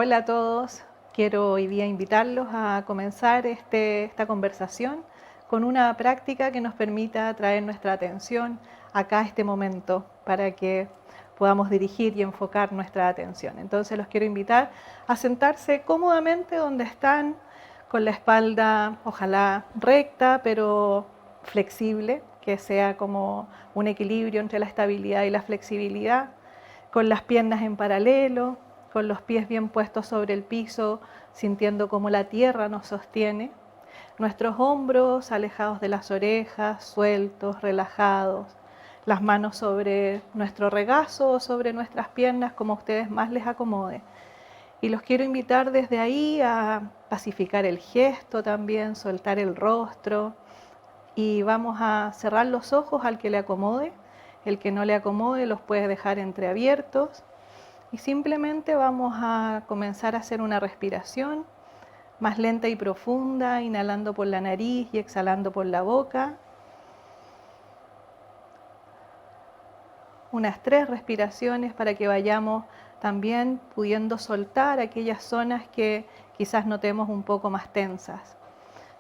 Hola a todos, quiero hoy día invitarlos a comenzar esta conversación con una práctica que nos permita traer nuestra atención acá a este momento para que podamos dirigir y enfocar nuestra atención. Entonces los quiero invitar a sentarse cómodamente donde están, con la espalda ojalá recta pero flexible, que sea como un equilibrio entre la estabilidad y la flexibilidad, con las piernas en paralelo, con los pies bien puestos sobre el piso, sintiendo cómo la tierra nos sostiene, nuestros hombros alejados de las orejas, sueltos, relajados, las manos sobre nuestro regazo o sobre nuestras piernas, como a ustedes más les acomode. Y los quiero invitar desde ahí a pacificar el gesto también, soltar el rostro, y vamos a cerrar los ojos al que le acomode. El que no le acomode los puede dejar entreabiertos. Y simplemente vamos a comenzar a hacer una respiración más lenta y profunda, inhalando por la nariz y exhalando por la boca. Unas 3 respiraciones para que vayamos también pudiendo soltar aquellas zonas que quizás notemos un poco más tensas.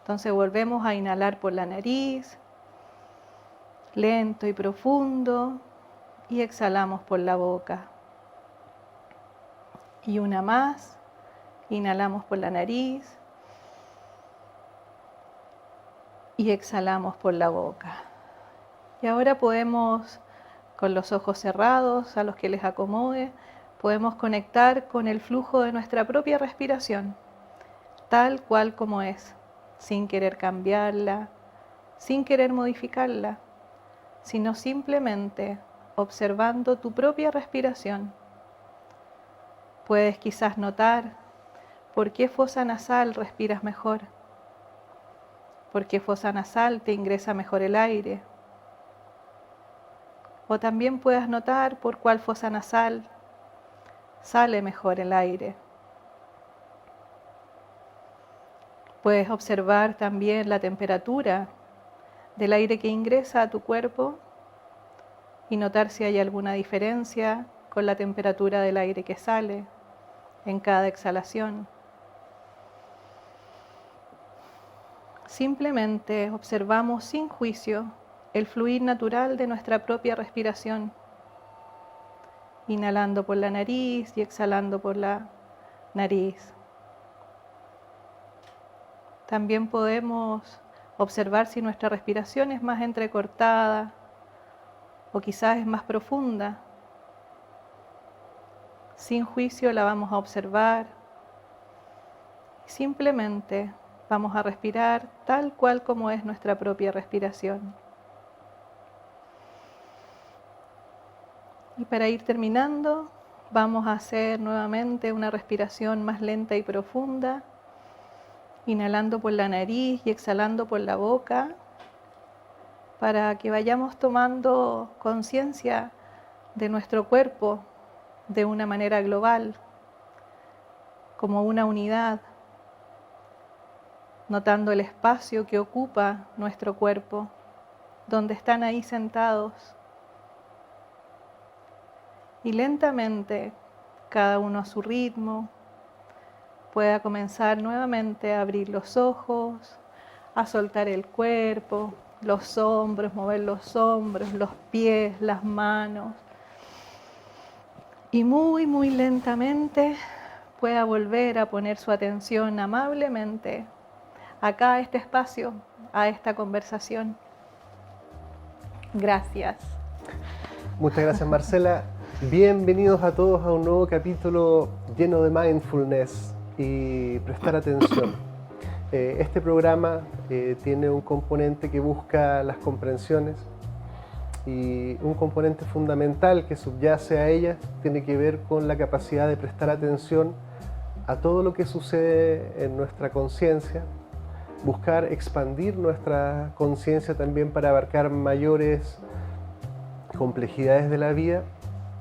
Entonces volvemos a inhalar por la nariz, lento y profundo, y exhalamos por la boca. Y una más, inhalamos por la nariz y exhalamos por la boca. Y ahora podemos, con los ojos cerrados, a los que les acomode, podemos conectar con el flujo de nuestra propia respiración, tal cual como es, sin querer cambiarla, sin querer modificarla, sino simplemente observando tu propia respiración. Puedes quizás notar por qué fosa nasal respiras mejor, por qué fosa nasal te ingresa mejor el aire. O también puedes notar por cuál fosa nasal sale mejor el aire. Puedes observar también la temperatura del aire que ingresa a tu cuerpo y notar si hay alguna diferencia con la temperatura del aire que sale en cada exhalación. Simplemente observamos sin juicio el fluir natural de nuestra propia respiración, inhalando por la nariz y exhalando por la nariz. También podemos observar si nuestra respiración es más entrecortada o quizás es más profunda. Sin juicio la vamos a observar. Simplemente vamos a respirar tal cual como es nuestra propia respiración. Y para ir terminando, vamos a hacer nuevamente una respiración más lenta y profunda, inhalando por la nariz y exhalando por la boca, para que vayamos tomando conciencia de nuestro cuerpo de una manera global, como una unidad, notando el espacio que ocupa nuestro cuerpo, donde están ahí sentados. Y lentamente, cada uno a su ritmo, pueda comenzar nuevamente a abrir los ojos, a soltar el cuerpo, los hombros, mover los hombros, los pies, las manos. Y muy, muy lentamente pueda volver a poner su atención amablemente acá a este espacio, a esta conversación. Gracias. Muchas gracias, Marcela. Bienvenidos a todos a un nuevo capítulo lleno de mindfulness y prestar atención. Este programa tiene un componente que busca las comprensiones y un componente fundamental que subyace a ellas tiene que ver con la capacidad de prestar atención a todo lo que sucede en nuestra conciencia, buscar expandir nuestra conciencia también para abarcar mayores complejidades de la vida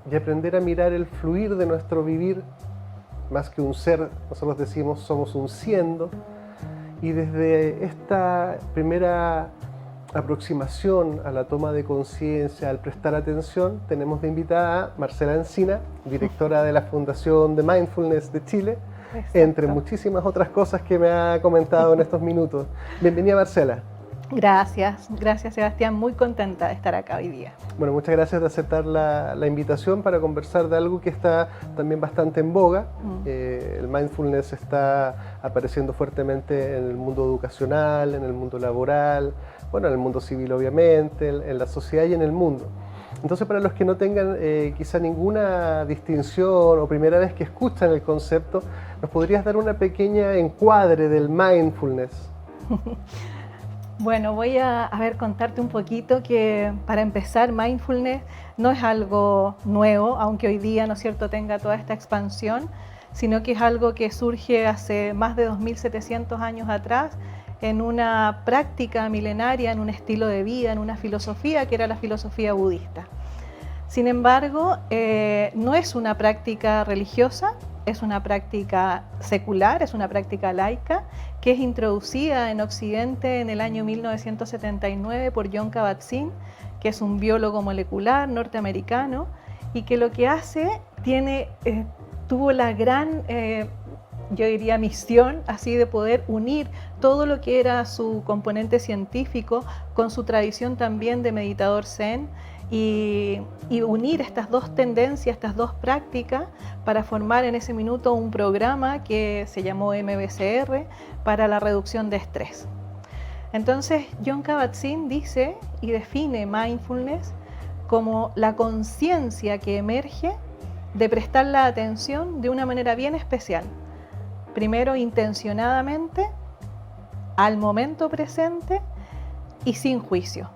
y aprender a mirar el fluir de nuestro vivir, más que un ser, nosotros decimos somos un siendo, y desde esta primera aproximación a la toma de conciencia, al prestar atención, tenemos de invitada a Marcela Encina, directora de la Fundación de Mindfulness de Chile, entre muchísimas otras cosas que me ha comentado en estos minutos. Bienvenida, Marcela. Gracias Sebastián, muy contenta de estar acá hoy día. Bueno, muchas gracias de aceptar la invitación para conversar de algo que está también bastante en boga. El mindfulness está apareciendo fuertemente en el mundo educacional, en el mundo laboral, bueno, en el mundo civil obviamente, en la sociedad y en el mundo. Entonces, para los que no tengan quizá ninguna distinción o primera vez que escuchan el concepto, ¿nos podrías dar una pequeña encuadre del mindfulness? Bueno, voy a contarte un poquito que para empezar mindfulness no es algo nuevo, aunque hoy día, ¿no es cierto?, tenga toda esta expansión, sino que es algo que surge hace más de 2700 años atrás en una práctica milenaria, en un estilo de vida, en una filosofía que era la filosofía budista. Sin embargo, no es una práctica religiosa, es una práctica secular, es una práctica laica, que es introducida en Occidente en el año 1979 por Jon Kabat-Zinn, que es un biólogo molecular norteamericano, y que lo que hace tuvo la gran, yo diría, misión así de poder unir todo lo que era su componente científico con su tradición también de meditador zen, y unir estas dos tendencias, estas dos prácticas, para formar en ese minuto un programa que se llamó MBCR para la reducción de estrés. Entonces, Jon Kabat-Zinn dice y define mindfulness como la conciencia que emerge de prestar la atención de una manera bien especial. Primero, intencionadamente, al momento presente y sin juicio.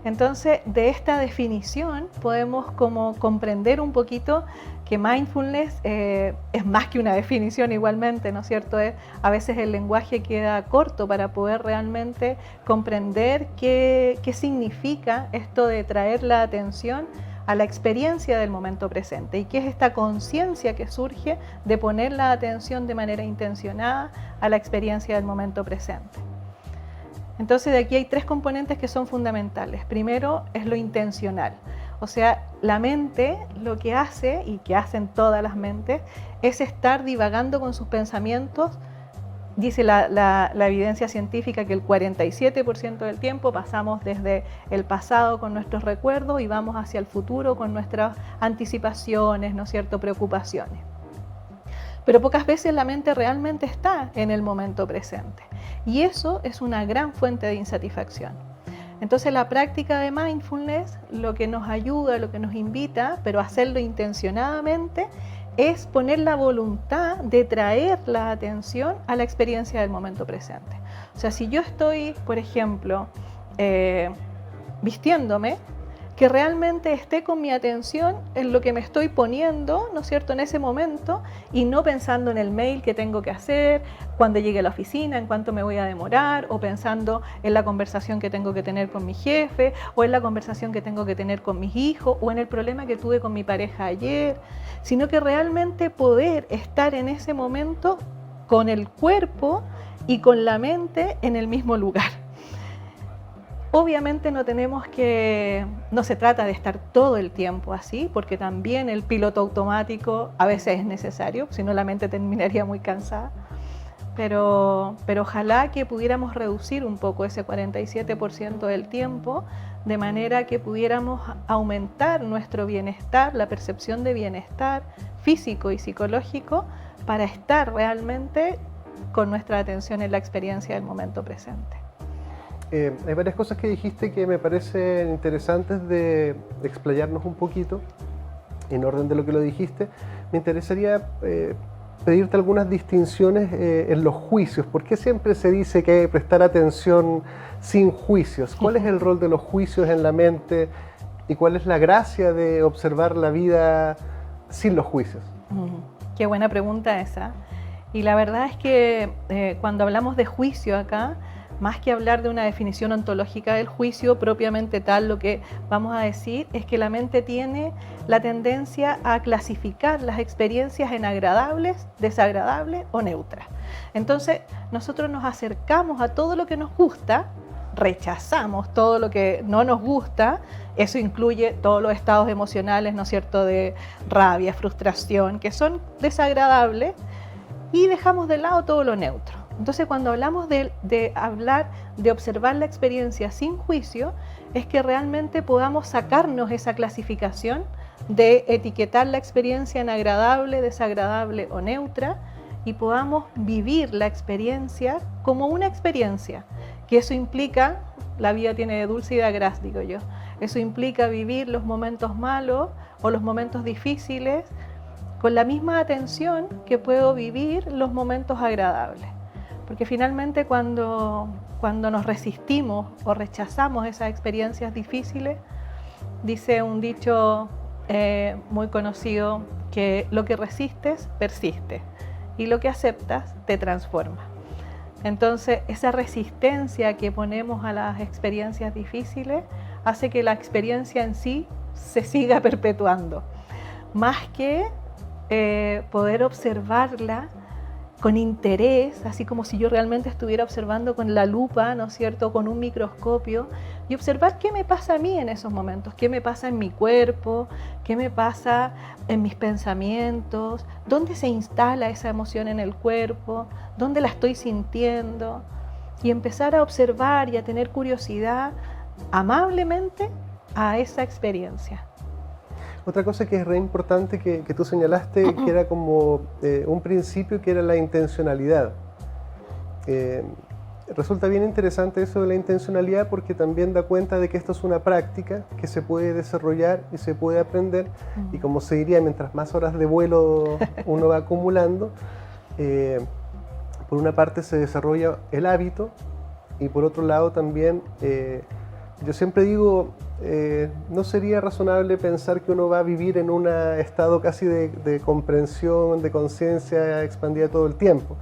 Entonces, de esta definición podemos como comprender un poquito que mindfulness es más que una definición igualmente, ¿no es cierto? A veces el lenguaje queda corto para poder realmente comprender qué significa esto de traer la atención a la experiencia del momento presente y qué es esta conciencia que surge de poner la atención de manera intencionada a la experiencia del momento presente. Entonces, de aquí hay tres componentes que son fundamentales. Primero es lo intencional, o sea, la mente lo que hace, y que hacen todas las mentes, es estar divagando con sus pensamientos. Dice la evidencia científica que el 47% del tiempo pasamos desde el pasado con nuestros recuerdos y vamos hacia el futuro con nuestras anticipaciones, ¿no es cierto?, preocupaciones. Pero pocas veces la mente realmente está en el momento presente. Y eso es una gran fuente de insatisfacción. Entonces, la práctica de mindfulness lo que nos ayuda, lo que nos invita, pero hacerlo intencionadamente, es poner la voluntad de traer la atención a la experiencia del momento presente. O sea, si yo estoy, por ejemplo, vistiéndome, que realmente esté con mi atención en lo que me estoy poniendo, ¿no es cierto?, en ese momento, y no pensando en el mail que tengo que hacer, cuando llegue a la oficina, en cuánto me voy a demorar, o pensando en la conversación que tengo que tener con mi jefe, o en la conversación que tengo que tener con mis hijos, o en el problema que tuve con mi pareja ayer, sino que realmente poder estar en ese momento con el cuerpo y con la mente en el mismo lugar. Obviamente no se trata de estar todo el tiempo así, porque también el piloto automático a veces es necesario, si no la mente terminaría muy cansada, pero ojalá que pudiéramos reducir un poco ese 47% del tiempo, de manera que pudiéramos aumentar nuestro bienestar, la percepción de bienestar físico y psicológico, para estar realmente con nuestra atención en la experiencia del momento presente. Hay varias cosas que dijiste que me parecen interesantes de explayarnos un poquito. En orden de lo que lo dijiste, me interesaría pedirte algunas distinciones en los juicios. ¿Por qué siempre se dice que hay que prestar atención sin juicios? ¿Cuál es el rol de los juicios en la mente y cuál es la gracia de observar la vida sin los juicios? Qué buena pregunta esa. Y la verdad es que cuando hablamos de juicio acá, más que hablar de una definición ontológica del juicio propiamente tal, lo que vamos a decir es que la mente tiene la tendencia a clasificar las experiencias en agradables, desagradables o neutras. Entonces, nosotros nos acercamos a todo lo que nos gusta, rechazamos todo lo que no nos gusta. Eso incluye todos los estados emocionales, ¿no es cierto?, de rabia, frustración, que son desagradables, y dejamos de lado todo lo neutro. Entonces, cuando hablamos de observar la experiencia sin juicio, es que realmente podamos sacarnos esa clasificación de etiquetar la experiencia en agradable, desagradable o neutra, y podamos vivir la experiencia como una experiencia, que eso implica, la vida tiene de dulce y de agraz, digo yo, eso implica vivir los momentos malos o los momentos difíciles con la misma atención que puedo vivir los momentos agradables. Porque finalmente cuando nos resistimos o rechazamos esas experiencias difíciles, dice un dicho muy conocido que lo que resistes persiste y lo que aceptas te transforma. Entonces, esa resistencia que ponemos a las experiencias difíciles hace que la experiencia en sí se siga perpetuando, más que poder observarla con interés, así como si yo realmente estuviera observando con la lupa, ¿no es cierto?, con un microscopio, y observar qué me pasa a mí en esos momentos, qué me pasa en mi cuerpo, qué me pasa en mis pensamientos, dónde se instala esa emoción en el cuerpo, dónde la estoy sintiendo, y empezar a observar y a tener curiosidad amablemente a esa experiencia. Otra cosa que es re importante que tú señalaste, que era como un principio, que era la intencionalidad. Resulta bien interesante eso de la intencionalidad, porque también da cuenta de que esto es una práctica que se puede desarrollar y se puede aprender, y como se diría, mientras más horas de vuelo uno va acumulando, por una parte se desarrolla el hábito, y por otro lado también, yo siempre digo, no sería razonable pensar que uno va a vivir en un estado casi de comprensión, de conciencia expandida todo el tiempo.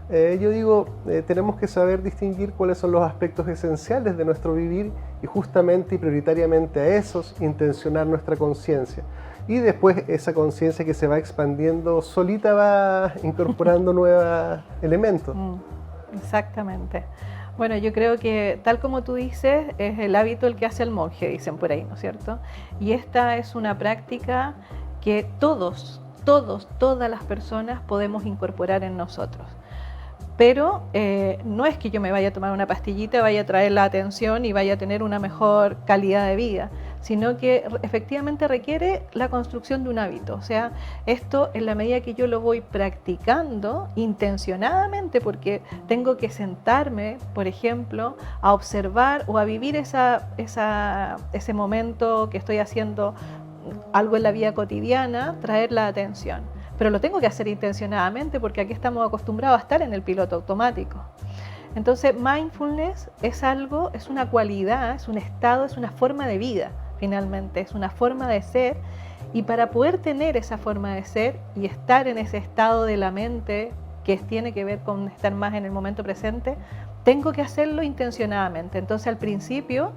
Yo digo, tenemos que saber distinguir cuáles son los aspectos esenciales de nuestro vivir, y justamente y prioritariamente a esos intencionar nuestra conciencia. Y después esa conciencia que se va expandiendo solita va incorporando nuevos elementos. Exactamente. Bueno, yo creo que tal como tú dices, es el hábito el que hace el monje, dicen por ahí, ¿no es cierto? Y esta es una práctica que todas las personas podemos incorporar en nosotros. Pero no es que yo me vaya a tomar una pastillita, vaya a traer la atención y vaya a tener una mejor calidad de vida, sino que efectivamente requiere la construcción de un hábito. O sea, esto en la medida que yo lo voy practicando intencionadamente, porque tengo que sentarme, por ejemplo, a observar o a vivir ese momento que estoy haciendo algo en la vida cotidiana, traer la atención. Pero lo tengo que hacer intencionadamente, porque aquí estamos acostumbrados a estar en el piloto automático. Entonces, mindfulness es algo, es una cualidad, es un estado, es una forma de vida, finalmente, es una forma de ser, y para poder tener esa forma de ser y estar en ese estado de la mente que tiene que ver con estar más en el momento presente, tengo que hacerlo intencionadamente. Entonces, al principio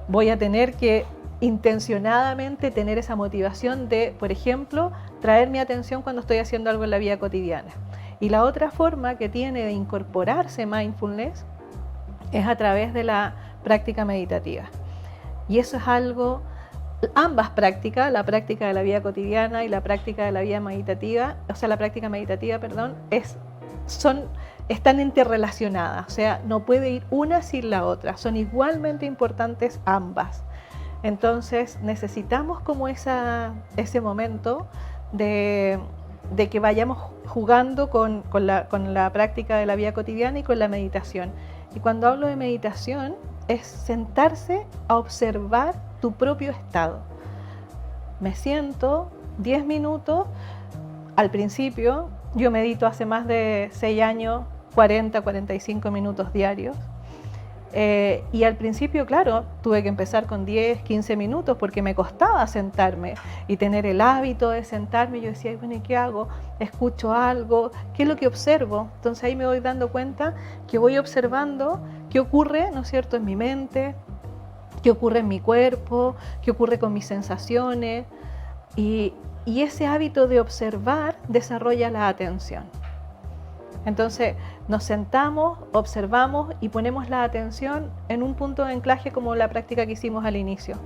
voy a tener que intencionadamente tener esa motivación de, por ejemplo, traer mi atención cuando estoy haciendo algo en la vida cotidiana. Y la otra forma que tiene de incorporarse mindfulness es a través de la práctica meditativa. Y eso es algo, ambas prácticas, la práctica de la vida cotidiana y la práctica de la vida meditativa, o sea, la práctica meditativa, perdón, están interrelacionadas, o sea, no puede ir una sin la otra, son igualmente importantes ambas. Entonces necesitamos como ese momento de que vayamos jugando con la práctica de la vida cotidiana y con la meditación. Y cuando hablo de meditación es sentarse a observar tu propio estado. Me siento 10 minutos, al principio yo medito hace más de 6 años, 45 minutos diarios. Y al principio, claro, tuve que empezar con 10, 15 minutos porque me costaba sentarme y tener el hábito de sentarme. Yo decía, bueno, ¿y qué hago? ¿Escucho algo? ¿Qué es lo que observo? Entonces ahí me voy dando cuenta que voy observando qué ocurre, ¿no es cierto?, en mi mente, qué ocurre en mi cuerpo, qué ocurre con mis sensaciones. Y ese hábito de observar desarrolla la atención. Entonces nos sentamos, observamos y ponemos la atención en un punto de anclaje como la práctica que hicimos al inicio.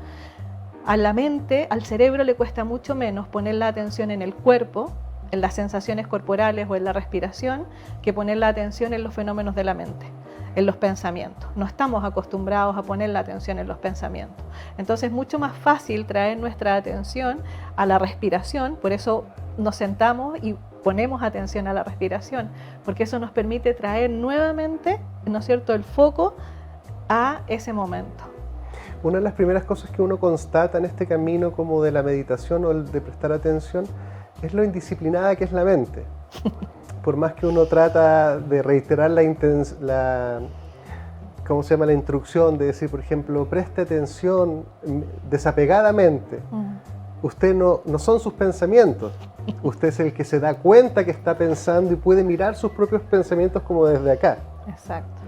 A la mente, al cerebro le cuesta mucho menos poner la atención en el cuerpo, en las sensaciones corporales o en la respiración que poner la atención en los fenómenos de la mente, en los pensamientos. No estamos acostumbrados a poner la atención en los pensamientos. Entonces es mucho más fácil traer nuestra atención a la respiración, por eso nos sentamos y ponemos atención a la respiración, porque eso nos permite traer nuevamente, ¿no es cierto?, el foco a ese momento. Una de las primeras cosas que uno constata en este camino como de la meditación o el de prestar atención es lo indisciplinada que es la mente. Por más que uno trata de reiterar ¿cómo se llama? La instrucción de decir, por ejemplo, preste atención desapegadamente. Usted no son sus pensamientos. Usted es el que se da cuenta que está pensando y puede mirar sus propios pensamientos como desde acá. Exacto.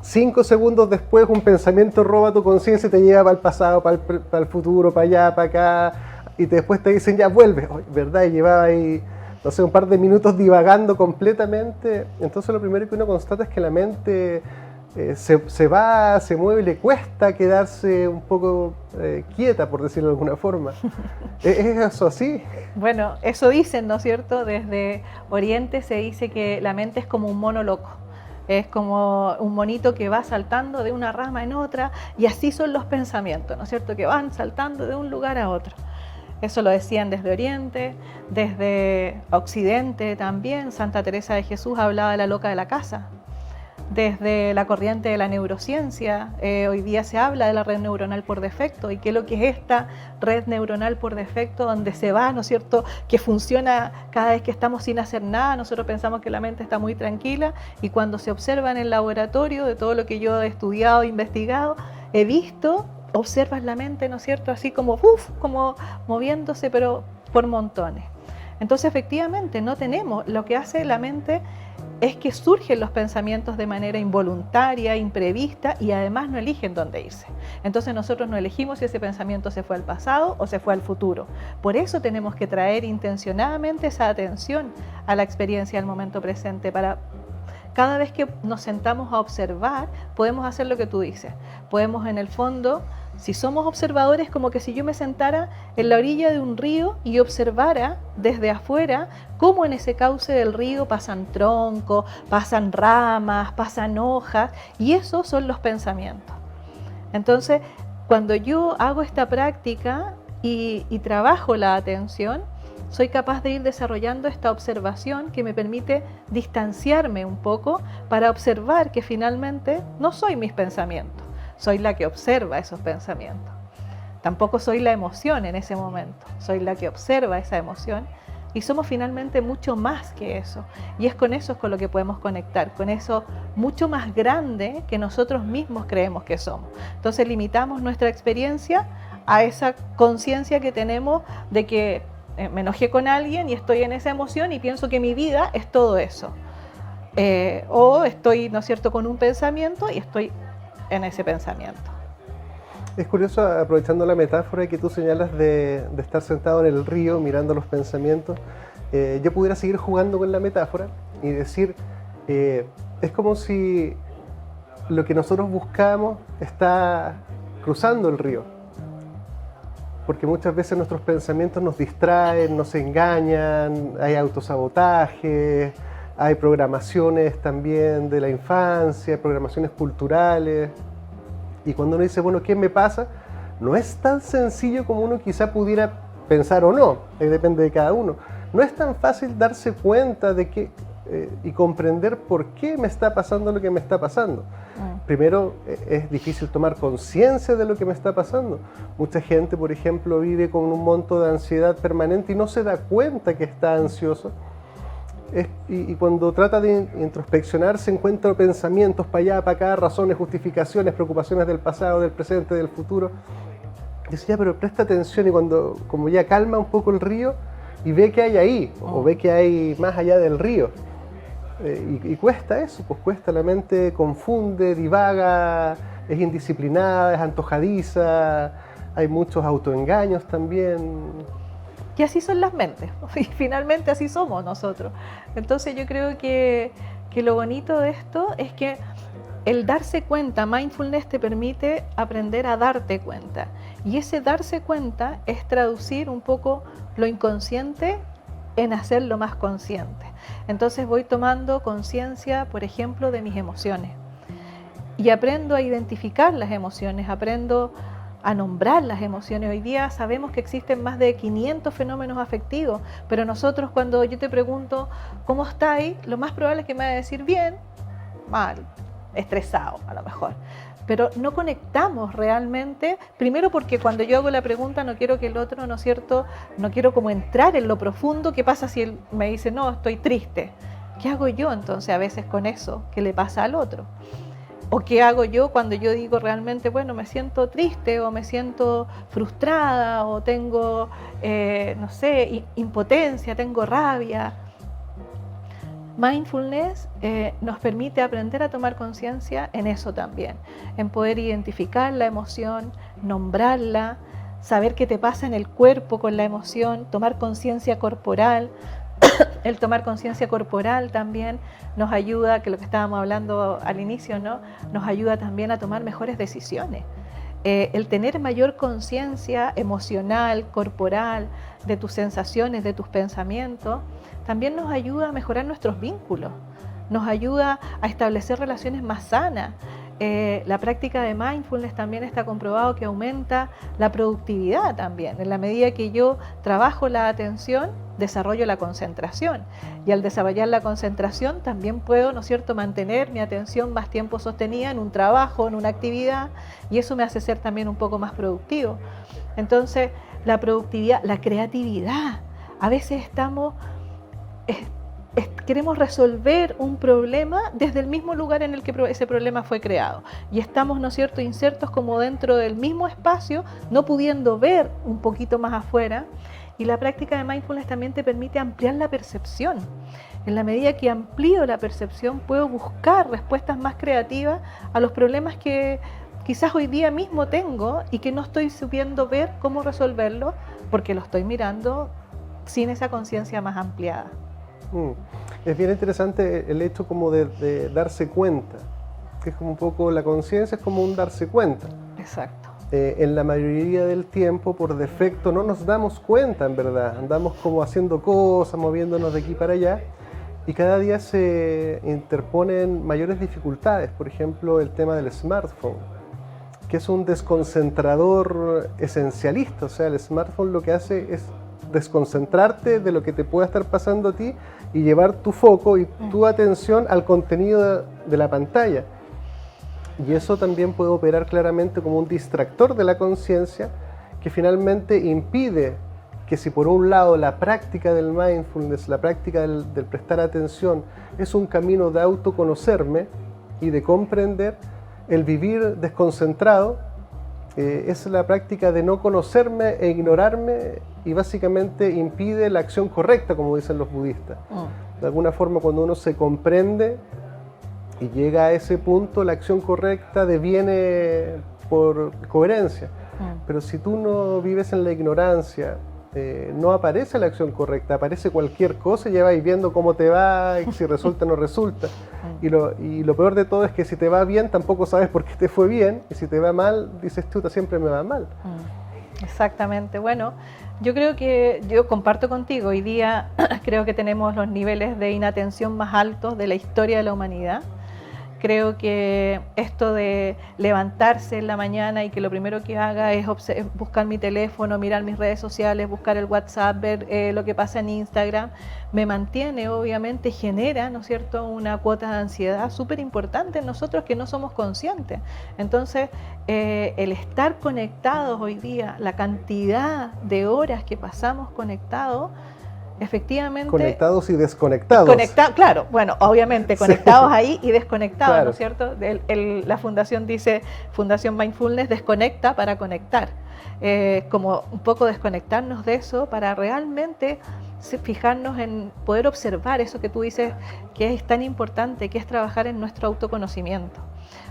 5 segundos después un pensamiento roba tu conciencia y te lleva para el pasado, para el futuro, para allá, para acá, y después te dicen ya vuelve, ¿verdad? Y llevaba ahí, no sé, un par de minutos divagando completamente. Entonces lo primero que uno constata es que la mente se va, se mueve y le cuesta quedarse un poco quieta, por decirlo de alguna forma. ¿Es eso así? Bueno, eso dicen, ¿no es cierto? Desde Oriente se dice que la mente es como un mono loco. Es como un monito que va saltando de una rama en otra, y así son los pensamientos, ¿no es cierto? Que van saltando de un lugar a otro. Eso lo decían desde Oriente, desde Occidente también. Santa Teresa de Jesús hablaba de la loca de la casa. Desde la corriente de la neurociencia, hoy día se habla de la red neuronal por defecto, y qué es lo que es esta red neuronal por defecto, donde se va, ¿no es cierto?, que funciona cada vez que estamos sin hacer nada. Nosotros pensamos que la mente está muy tranquila, y cuando se observa en el laboratorio, de todo lo que yo he estudiado e investigado, he visto, observas la mente, ¿no es cierto?, así como, como moviéndose, pero por montones. Entonces, efectivamente, no tenemos, lo que hace la mente es que surgen los pensamientos de manera involuntaria, imprevista, y además no eligen dónde irse. Entonces nosotros no elegimos si ese pensamiento se fue al pasado o se fue al futuro. Por eso tenemos que traer intencionadamente esa atención a la experiencia del momento presente. Para cada vez que nos sentamos a observar, podemos hacer lo que tú dices. Podemos, en el fondo, si somos observadores, como que si yo me sentara en la orilla de un río y observara desde afuera cómo en ese cauce del río pasan troncos, pasan ramas, pasan hojas, y esos son los pensamientos. Entonces, cuando yo hago esta práctica y trabajo la atención, soy capaz de ir desarrollando esta observación que me permite distanciarme un poco para observar que finalmente no soy mis pensamientos, soy la que observa esos pensamientos. Tampoco soy la emoción en ese momento, soy la que observa esa emoción, y somos finalmente mucho más que eso. Y es con eso con lo que podemos conectar, con eso mucho más grande que nosotros mismos creemos que somos. Entonces limitamos nuestra experiencia a esa conciencia que tenemos de que me enojé con alguien y estoy en esa emoción y pienso que mi vida es todo eso. O estoy, ¿no es cierto?, con un pensamiento y estoy en ese pensamiento. Es curioso, aprovechando la metáfora que tú señalas de estar sentado en el río mirando los pensamientos, yo pudiera seguir jugando con la metáfora y decir, es como si lo que nosotros buscamos está cruzando el río. Porque muchas veces nuestros pensamientos nos distraen, nos engañan, hay autosabotaje, hay programaciones también de la infancia, programaciones culturales. Y cuando uno dice, bueno, ¿qué me pasa?, no es tan sencillo como uno quizá pudiera pensar o no, depende de cada uno. No es tan fácil darse cuenta de que, y comprender por qué me está pasando lo que me está pasando. Primero, es difícil tomar conciencia de lo que me está pasando. Mucha gente, por ejemplo, vive con un monto de ansiedad permanente y no se da cuenta que está ansioso. Y cuando trata de introspeccionar, se encuentra pensamientos para allá, para acá, razones, justificaciones, preocupaciones del pasado, del presente, del futuro. Dice, ya, pero presta atención, y cuando como ya calma un poco el río y ve que hay ahí, o ve que hay más allá del río. Y cuesta eso, pues cuesta, la mente confunde, divaga, es indisciplinada, es antojadiza, hay muchos autoengaños también. Y así son las mentes, y finalmente así somos nosotros. Entonces yo creo que lo bonito de esto es que el darse cuenta, mindfulness te permite aprender a darte cuenta. Y ese darse cuenta es traducir un poco lo inconsciente en hacerlo más consciente. Entonces voy tomando conciencia, por ejemplo, de mis emociones y aprendo a identificar las emociones, aprendo a nombrar las emociones. Hoy día sabemos que existen más de 500 fenómenos afectivos, pero nosotros cuando yo te pregunto ¿cómo estáis?, lo más probable es que me vaya a decir bien, mal, estresado a lo mejor. Pero no conectamos realmente, primero porque cuando yo hago la pregunta no quiero que el otro, ¿no es cierto?, no quiero como entrar en lo profundo. ¿Qué pasa si él me dice, no, estoy triste? ¿Qué hago yo entonces a veces con eso que le pasa al otro? ¿O qué hago yo cuando yo digo realmente, bueno, me siento triste o me siento frustrada o tengo, no sé, impotencia, tengo rabia? Mindfulness nos permite aprender a tomar conciencia en eso también, en poder identificar la emoción, nombrarla, saber qué te pasa en el cuerpo con la emoción, tomar conciencia corporal. El tomar conciencia corporal también nos ayuda, que lo que estábamos hablando al inicio, ¿no?, nos ayuda también a tomar mejores decisiones. El tener mayor conciencia emocional, corporal, de tus sensaciones, de tus pensamientos, también nos ayuda a mejorar nuestros vínculos, nos ayuda a establecer relaciones más sanas. La práctica de mindfulness también está comprobado que aumenta la productividad también. En la medida que yo trabajo la atención, desarrollo la concentración. Y al desarrollar la concentración también puedo, ¿no es cierto?, mantener mi atención más tiempo sostenida en un trabajo, en una actividad, y eso me hace ser también un poco más productivo. Entonces, la productividad, la creatividad. A veces queremos resolver un problema desde el mismo lugar en el que ese problema fue creado. Y estamos, ¿no es cierto?, insertos como dentro del mismo espacio, no pudiendo ver un poquito más afuera. Y la práctica de mindfulness también te permite ampliar la percepción. En la medida que amplío la percepción, puedo buscar respuestas más creativas a los problemas que quizás hoy día mismo tengo y que no estoy sabiendo ver cómo resolverlo porque lo estoy mirando sin esa conciencia más ampliada. Es bien interesante el hecho como de darse cuenta, que es como un poco la conciencia, es como un darse cuenta. Exacto. En la mayoría del tiempo, por defecto, no nos damos cuenta, en verdad. Andamos como haciendo cosas, moviéndonos de aquí para allá, y cada día se interponen mayores dificultades. Por ejemplo, el tema del smartphone, que es un desconcentrador esencialista. O sea, el smartphone lo que hace es desconcentrarte de lo que te pueda estar pasando a ti y llevar tu foco y tu atención al contenido de la pantalla. Y eso también puede operar claramente como un distractor de la conciencia, que finalmente impide que, si por un lado la práctica del mindfulness, la práctica del prestar atención es un camino de autoconocerme y de comprender, el vivir desconcentrado es la práctica de no conocerme e ignorarme, y básicamente impide la acción correcta, como dicen los budistas. De alguna forma, cuando uno se comprende y llega a ese punto, la acción correcta deviene por coherencia. Pero si tú no vives en la ignorancia, no aparece la acción correcta, aparece cualquier cosa y ya vais viendo cómo te va y si resulta o no resulta. Y lo peor de todo es que si te va bien tampoco sabes por qué te fue bien, y si te va mal dices, chuta, siempre me va mal. Exactamente. Bueno, yo comparto contigo, hoy día creo que tenemos los niveles de inatención más altos de la historia de la humanidad. Creo que esto de levantarse en la mañana y que lo primero que haga es buscar mi teléfono, mirar mis redes sociales, buscar el WhatsApp, ver lo que pasa en Instagram, me mantiene, obviamente, genera, ¿no es cierto?, una cuota de ansiedad súper importante en nosotros que no somos conscientes. Entonces, el estar conectados hoy día, la cantidad de horas que pasamos conectados, efectivamente. Conectados y desconectados. Claro, bueno, obviamente conectados sí. Ahí y desconectados, claro. ¿No es cierto? La fundación dice, Fundación Mindfulness desconecta para conectar. Como un poco desconectarnos de eso para realmente fijarnos en poder observar eso que tú dices que es tan importante, que es trabajar en nuestro autoconocimiento.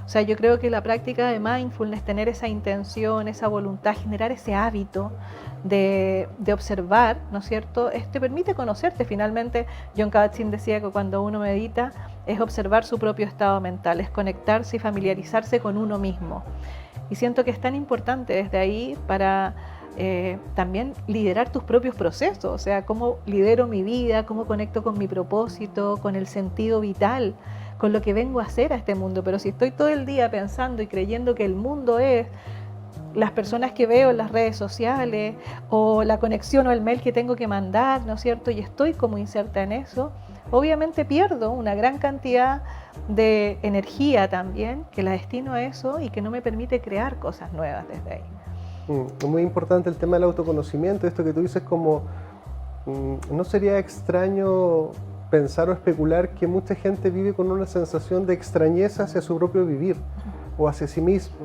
O sea, yo creo que la práctica de mindfulness, tener esa intención, esa voluntad, generar ese hábito de observar, ¿no es cierto?, te permite conocerte. Finalmente, Jon Kabat-Zinn decía que cuando uno medita es observar su propio estado mental, es conectarse y familiarizarse con uno mismo. Y siento que es tan importante desde ahí para también liderar tus propios procesos, o sea, cómo lidero mi vida, cómo conecto con mi propósito, con el sentido vital, con lo que vengo a hacer a este mundo. Pero si estoy todo el día pensando y creyendo que el mundo es las personas que veo en las redes sociales o la conexión o el mail que tengo que mandar, ¿no es cierto? Y estoy como inserta en eso, obviamente pierdo una gran cantidad de energía también que la destino a eso y que no me permite crear cosas nuevas desde ahí. Es muy importante el tema del autoconocimiento, esto que tú dices como, ¿no sería extraño pensar o especular que mucha gente vive con una sensación de extrañeza hacia su propio vivir o hacia sí mismo?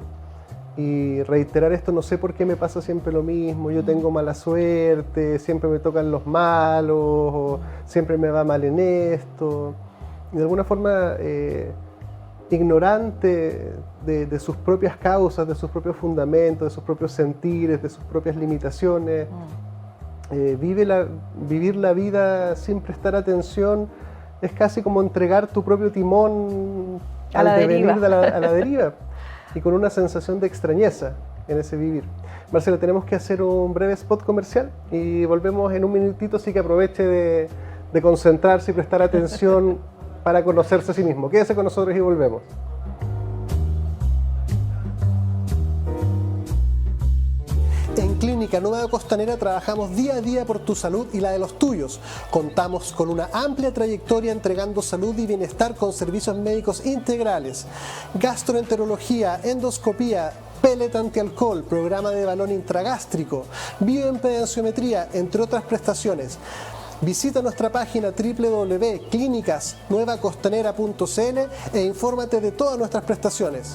Y reiterar esto, no sé por qué me pasa siempre lo mismo, yo tengo mala suerte, siempre me tocan los malos, o siempre me va mal en esto. Y de alguna forma ignorante de sus propias causas, de sus propios fundamentos, de sus propios sentires, de sus propias limitaciones. Vivir la vida sin prestar atención es casi como entregar tu propio timón a la deriva. a la deriva. Y con una sensación de extrañeza en ese vivir. Marcela, tenemos que hacer un breve spot comercial y volvemos en un minutito, así que aproveche de concentrarse y prestar atención para conocerse a sí mismo. Quédese con nosotros y volvemos. En Clínica Nueva Costanera trabajamos día a día por tu salud y la de los tuyos. Contamos con una amplia trayectoria entregando salud y bienestar con servicios médicos integrales, gastroenterología, endoscopía, pellet antialcohol, programa de balón intragástrico, bioimpedenciometría, entre otras prestaciones. Visita nuestra página www.clinicasnuevacostanera.cl e infórmate de todas nuestras prestaciones.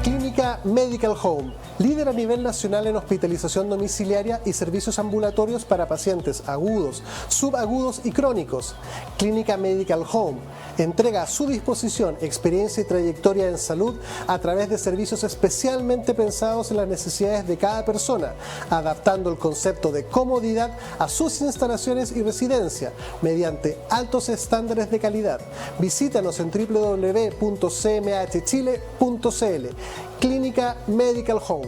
Clínica Medical Home, líder a nivel nacional en hospitalización domiciliaria y servicios ambulatorios para pacientes agudos, subagudos y crónicos. Clínica Medical Home entrega a su disposición experiencia y trayectoria en salud a través de servicios especialmente pensados en las necesidades de cada persona, adaptando el concepto de comodidad a sus instalaciones y residencia mediante altos estándares de calidad. Visítanos en www.cmhchile.cl. Clínica Medical Home.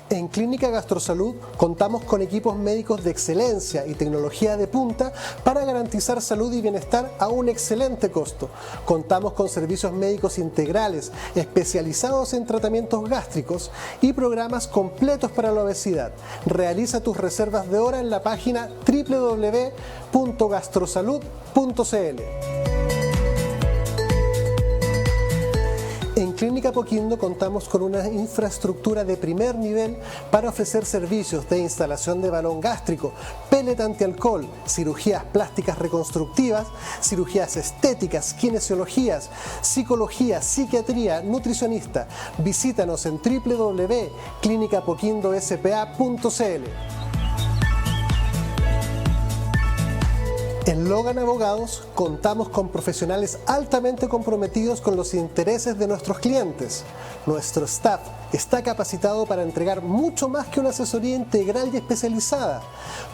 En Clínica Gastrosalud contamos con equipos médicos de excelencia y tecnología de punta para garantizar salud y bienestar a un excelente costo. Contamos con servicios médicos integrales especializados en tratamientos gástricos y programas completos para la obesidad. Realiza tus reservas de hora en la página www.gastrosalud.cl. En Clínica Apoquindo contamos con una infraestructura de primer nivel para ofrecer servicios de instalación de balón gástrico, pellet antialcohol, cirugías plásticas reconstructivas, cirugías estéticas, kinesiologías, psicología, psiquiatría, nutricionista. Visítanos en www.clinicapoquindospa.cl. En Logan Abogados contamos con profesionales altamente comprometidos con los intereses de nuestros clientes. Nuestro staff está capacitado para entregar mucho más que una asesoría integral y especializada,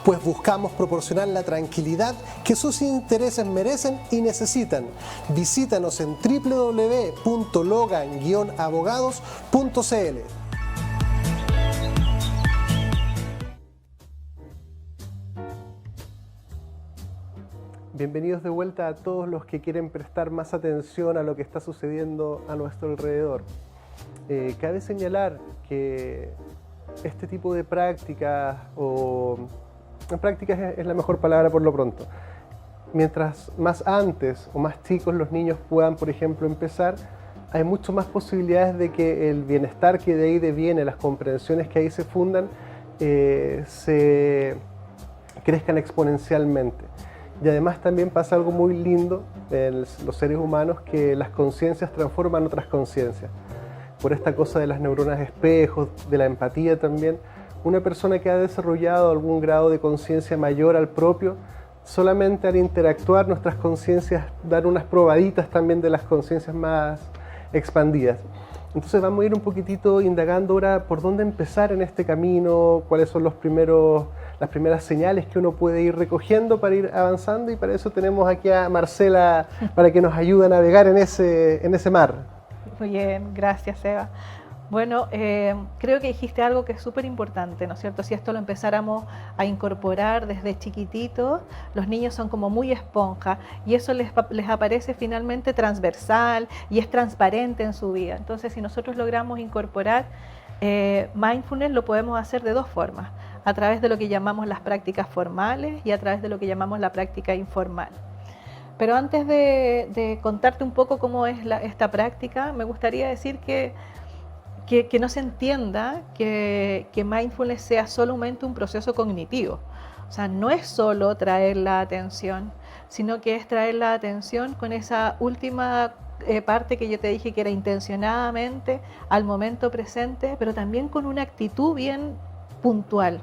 pues buscamos proporcionar la tranquilidad que sus intereses merecen y necesitan. Visítanos en www.logan-abogados.cl. Bienvenidos de vuelta a todos los que quieren prestar más atención a lo que está sucediendo a nuestro alrededor. Cabe señalar que este tipo de prácticas, prácticas es la mejor palabra por lo pronto, mientras más antes o más chicos los niños puedan, por ejemplo, empezar, hay mucho más posibilidades de que el bienestar que de ahí deviene, las comprensiones que ahí se fundan, se crezcan exponencialmente. Y además también pasa algo muy lindo en los seres humanos, que las conciencias transforman otras conciencias. Por esta cosa de las neuronas espejos, de la empatía también, una persona que ha desarrollado algún grado de conciencia mayor al propio, solamente al interactuar nuestras conciencias dan unas probaditas también de las conciencias más expandidas. Entonces vamos a ir un poquitito indagando ahora por dónde empezar en este camino, cuáles son las primeras señales que uno puede ir recogiendo para ir avanzando, y para eso tenemos aquí a Marcela para que nos ayude a navegar en ese mar. Muy bien, gracias, Eva. Bueno, creo que dijiste algo que es súper importante, ¿no es cierto? Si esto lo empezáramos a incorporar desde chiquititos, los niños son como muy esponja y eso les aparece finalmente transversal y es transparente en su vida. Entonces, si nosotros logramos incorporar mindfulness, lo podemos hacer de dos formas, a través de lo que llamamos las prácticas formales y a través de lo que llamamos la práctica informal. Pero antes de contarte un poco cómo es esta práctica, me gustaría decir que no se entienda que mindfulness sea solamente un proceso cognitivo. O sea, no es solo traer la atención, sino que es traer la atención con esa última parte que yo te dije que era intencionadamente al momento presente, pero también con una actitud bien puntual.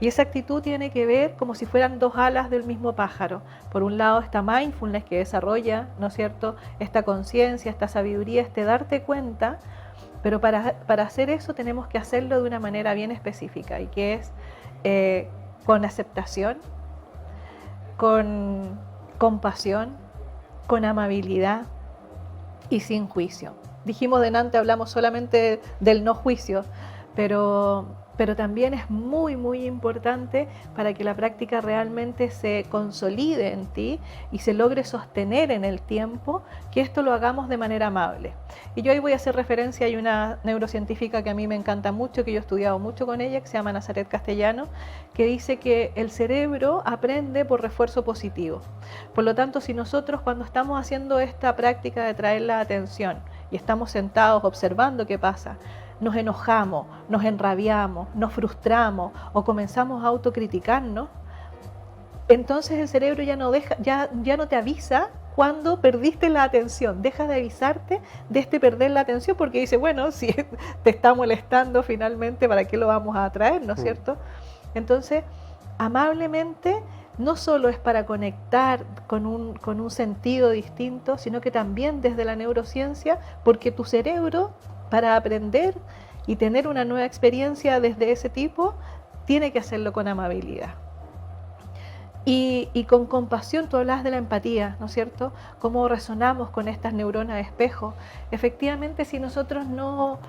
Y esa actitud tiene que ver como si fueran dos alas del mismo pájaro. Por un lado está mindfulness que desarrolla, ¿no es cierto?, esta conciencia, esta sabiduría, este darte cuenta. Pero para hacer eso tenemos que hacerlo de una manera bien específica y que es con aceptación, con compasión, con amabilidad y sin juicio. Dijimos delante, hablamos solamente del no juicio, pero también es muy, muy importante para que la práctica realmente se consolide en ti y se logre sostener en el tiempo, que esto lo hagamos de manera amable. Y yo ahí voy a hacer referencia, hay una neurocientífica que a mí me encanta mucho, que yo he estudiado mucho con ella, que se llama Nazaret Castellano, que dice que el cerebro aprende por refuerzo positivo. Por lo tanto, si nosotros cuando estamos haciendo esta práctica de traer la atención y estamos sentados observando qué pasa, nos enojamos, nos enrabiamos, nos frustramos o comenzamos a autocriticarnos, entonces el cerebro ya no te avisa cuando perdiste la atención, deja de avisarte de perder la atención porque dice, bueno, si te está molestando finalmente, ¿para qué lo vamos a atraer, no es cierto? Entonces, amablemente, no solo es para conectar con un sentido distinto, sino que también desde la neurociencia, porque tu cerebro, para aprender y tener una nueva experiencia desde ese tipo, tiene que hacerlo con amabilidad. Y con compasión. Tú hablabas de la empatía, ¿no es cierto? Cómo resonamos con estas neuronas de espejo. Efectivamente, si nosotros no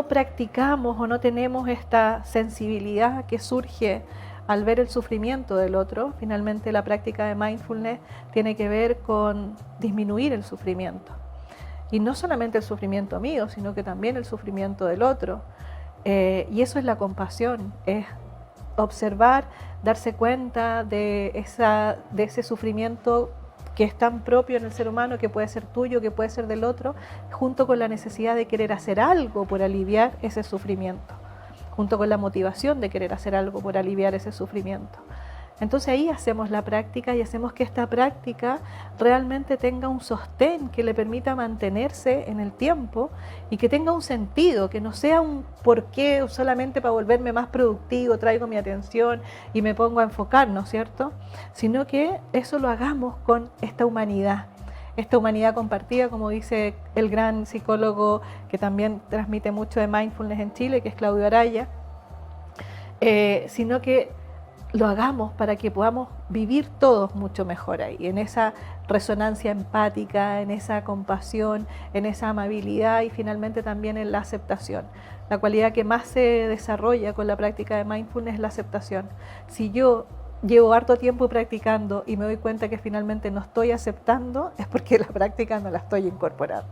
practicamos o no tenemos esta sensibilidad que surge al ver el sufrimiento del otro, finalmente la práctica de mindfulness tiene que ver con disminuir el sufrimiento. Y no solamente el sufrimiento mío, sino que también el sufrimiento del otro. Y eso es la compasión, es observar, darse cuenta de ese sufrimiento que es tan propio en el ser humano, que puede ser tuyo, que puede ser del otro, junto con la necesidad de querer hacer algo por aliviar ese sufrimiento, junto con la motivación de querer hacer algo por aliviar ese sufrimiento. Entonces ahí hacemos la práctica y hacemos que esta práctica realmente tenga un sostén que le permita mantenerse en el tiempo y que tenga un sentido, que no sea un porqué solamente para volverme más productivo, traigo mi atención y me pongo a enfocar, ¿no es cierto? Sino que eso lo hagamos con esta humanidad compartida, como dice el gran psicólogo que también transmite mucho de mindfulness en Chile, que es Claudio Araya, sino que lo hagamos para que podamos vivir todos mucho mejor ahí, en esa resonancia empática, en esa compasión, en esa amabilidad y finalmente también en la aceptación. La cualidad que más se desarrolla con la práctica de mindfulness es la aceptación. Si yo llevo harto tiempo practicando y me doy cuenta que finalmente no estoy aceptando, es porque la práctica no la estoy incorporando.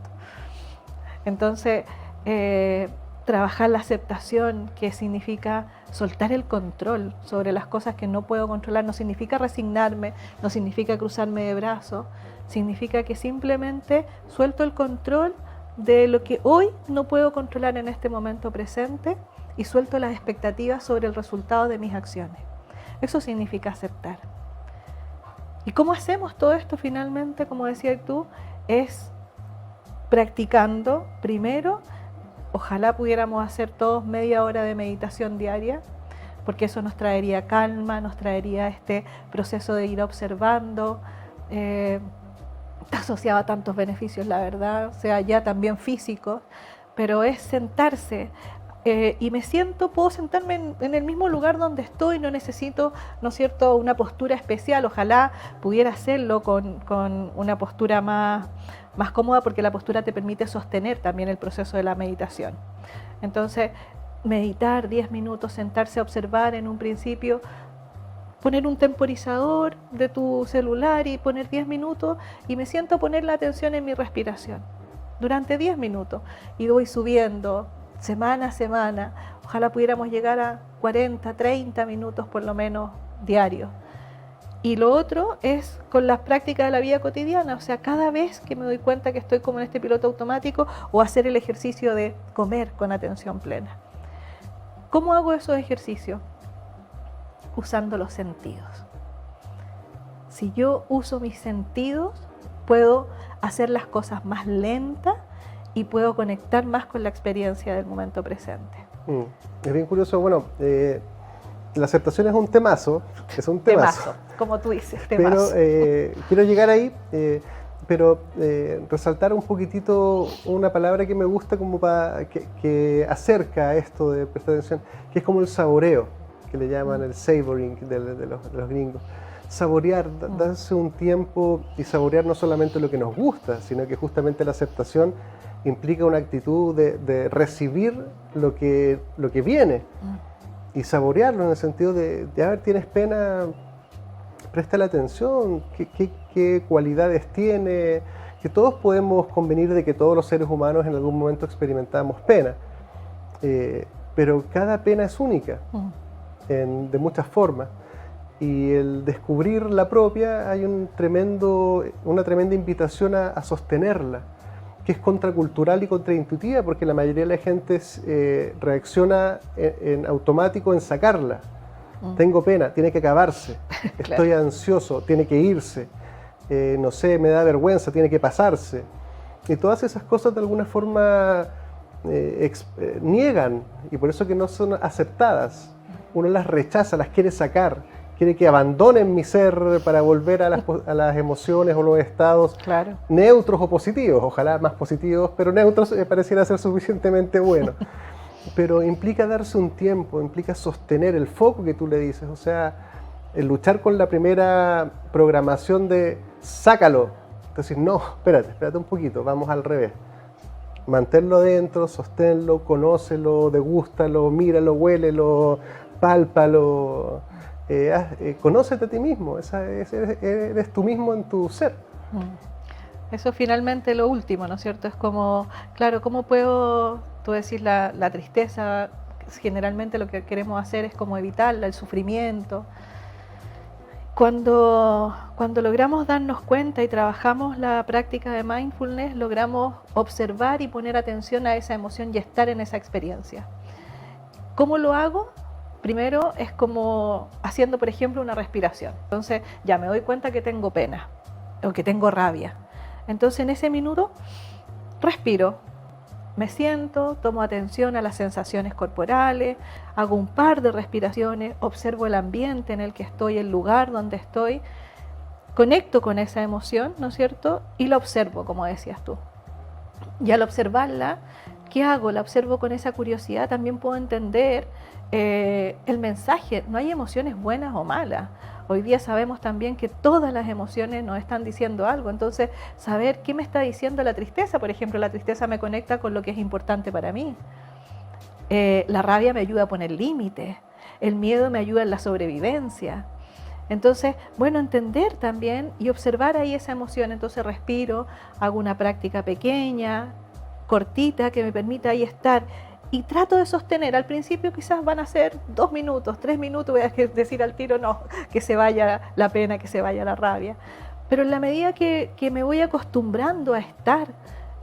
Entonces, trabajar la aceptación, que significa soltar el control sobre las cosas que no puedo controlar, no significa resignarme, no significa cruzarme de brazos, significa que simplemente suelto el control de lo que hoy no puedo controlar en este momento presente y suelto las expectativas sobre el resultado de mis acciones. Eso significa aceptar. ¿Y cómo hacemos todo esto finalmente? Como decías tú, es practicando primero. Ojalá pudiéramos hacer todos media hora de meditación diaria, porque eso nos traería calma, nos traería este proceso de ir observando. Está asociado a tantos beneficios, la verdad, o sea, ya también físicos, pero es sentarse y me siento, puedo sentarme en el mismo lugar donde estoy, no necesito, ¿no es cierto?, una postura especial. Ojalá pudiera hacerlo con una postura más cómoda, porque la postura te permite sostener también el proceso de la meditación. Entonces, meditar 10 minutos, sentarse a observar en un principio, poner un temporizador de tu celular y poner 10 minutos y me siento a poner la atención en mi respiración durante 10 minutos y voy subiendo semana a semana. Ojalá pudiéramos llegar a 40, 30 minutos por lo menos diarios. Y lo otro es con las prácticas de la vida cotidiana, o sea, cada vez que me doy cuenta que estoy como en este piloto automático, o hacer el ejercicio de comer con atención plena. ¿Cómo hago esos ejercicios? Usando los sentidos. Si yo uso mis sentidos, puedo hacer las cosas más lentas y puedo conectar más con la experiencia del momento presente. Es bien curioso, bueno, la aceptación es un temazo, como tú dices, temazo. Pero quiero llegar ahí, pero resaltar un poquitito una palabra que me gusta como que acerca a esto de prestar atención, que es como el saboreo, que le llaman el savoring de los gringos. Saborear, darse un tiempo y saborear no solamente lo que nos gusta, sino que justamente la aceptación implica una actitud de recibir lo que viene y saborearlo en el sentido de a ver, tienes pena, préstale atención, qué cualidades tiene, que todos podemos convenir de que todos los seres humanos en algún momento experimentamos pena, pero cada pena es única de muchas formas. Y el descubrir la propia, hay una tremenda invitación a sostenerla, que es contracultural y contraintuitiva, porque la mayoría de la gente reacciona en automático en sacarla. Tengo pena, tiene que acabarse. Claro. Estoy ansioso, tiene que irse. No sé, me da vergüenza, tiene que pasarse. Y todas esas cosas de alguna forma niegan, y por eso que no son aceptadas. Uno las rechaza, las quiere sacar. Quiere que abandonen mi ser para volver a las emociones o los estados neutros o positivos, ojalá más positivos, pero neutros pareciera ser suficientemente bueno. Pero implica darse un tiempo, implica sostener el foco que tú le dices, o sea, el luchar con la primera programación de sácalo. Entonces, no, espérate un poquito, vamos al revés. Manténlo dentro, sosténlo, conócelo, degústalo, míralo, huélelo, pálpalo. Conócete a ti mismo, eres tú mismo en tu ser. Eso finalmente lo último, ¿no es cierto? Es como, claro, ¿cómo puedo, tú decís la tristeza, generalmente lo que queremos hacer es como evitarla, el sufrimiento. Cuando logramos darnos cuenta y trabajamos la práctica de mindfulness, logramos observar y poner atención a esa emoción y estar en esa experiencia. ¿Cómo lo hago? Primero es como haciendo, por ejemplo, una respiración. Entonces ya me doy cuenta que tengo pena o que tengo rabia. Entonces en ese minuto respiro, me siento, tomo atención a las sensaciones corporales, hago un par de respiraciones, observo el ambiente en el que estoy, el lugar donde estoy, conecto con esa emoción, ¿no es cierto? Y la observo, como decías tú. Y al observarla, ¿qué hago? La observo con esa curiosidad, también puedo entender el mensaje. No hay emociones buenas o malas. Hoy día sabemos también que todas las emociones nos están diciendo algo. Entonces, saber qué me está diciendo la tristeza. Por ejemplo, la tristeza me conecta con lo que es importante para mí. La rabia me ayuda a poner límites. El miedo me ayuda en la sobrevivencia. Entonces, bueno, entender también y observar ahí esa emoción. Entonces respiro, hago una práctica pequeña, cortita, que me permita ahí estar. Y trato de sostener. Al principio quizás van a ser 2 minutos, 3 minutos, voy a decir al tiro, no, que se vaya la pena, que se vaya la rabia. Pero en la medida que me voy acostumbrando a estar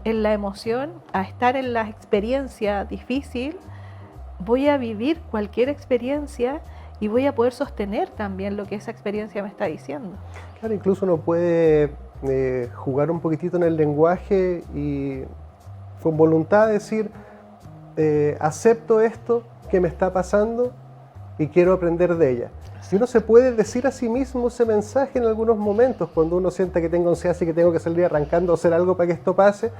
en la emoción, a estar en la experiencia difícil, voy a vivir cualquier experiencia y voy a poder sostener también lo que esa experiencia me está diciendo. Claro, incluso uno puede jugar un poquitito en el lenguaje y con voluntad decir, acepto esto que me está pasando y quiero aprender de ella. Y uno se puede decir a sí mismo ese mensaje en algunos momentos, cuando uno sienta que tengo ansiedad y que tengo que salir arrancando o hacer algo para que esto pase,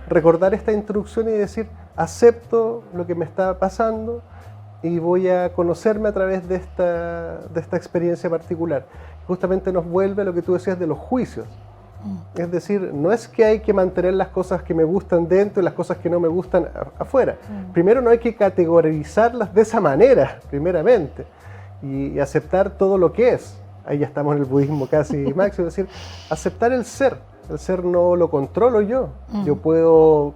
recordar esta instrucción y decir, acepto lo que me está pasando y voy a conocerme a través de esta experiencia particular. Justamente nos vuelve a lo que tú decías de los juicios. Es decir, no es que hay que mantener las cosas que me gustan dentro y las cosas que no me gustan afuera. Primero, no hay que categorizarlas de esa manera, primeramente, y aceptar todo lo que es. Ahí ya estamos en el budismo casi máximo, es decir, aceptar el ser. El ser no lo controlo yo. Yo puedo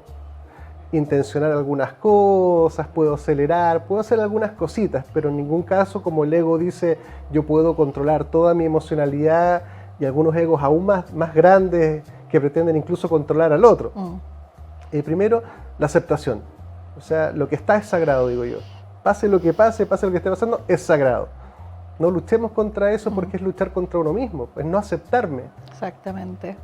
intencionar algunas cosas, puedo acelerar, puedo hacer algunas cositas, pero en ningún caso, como el ego dice, yo puedo controlar toda mi emocionalidad, y algunos egos aún más grandes que pretenden incluso controlar al otro. Primero, la aceptación. O sea, lo que está es sagrado, digo yo. Pase lo que esté pasando, es sagrado. No luchemos contra eso porque es luchar contra uno mismo, es no aceptarme. Exactamente.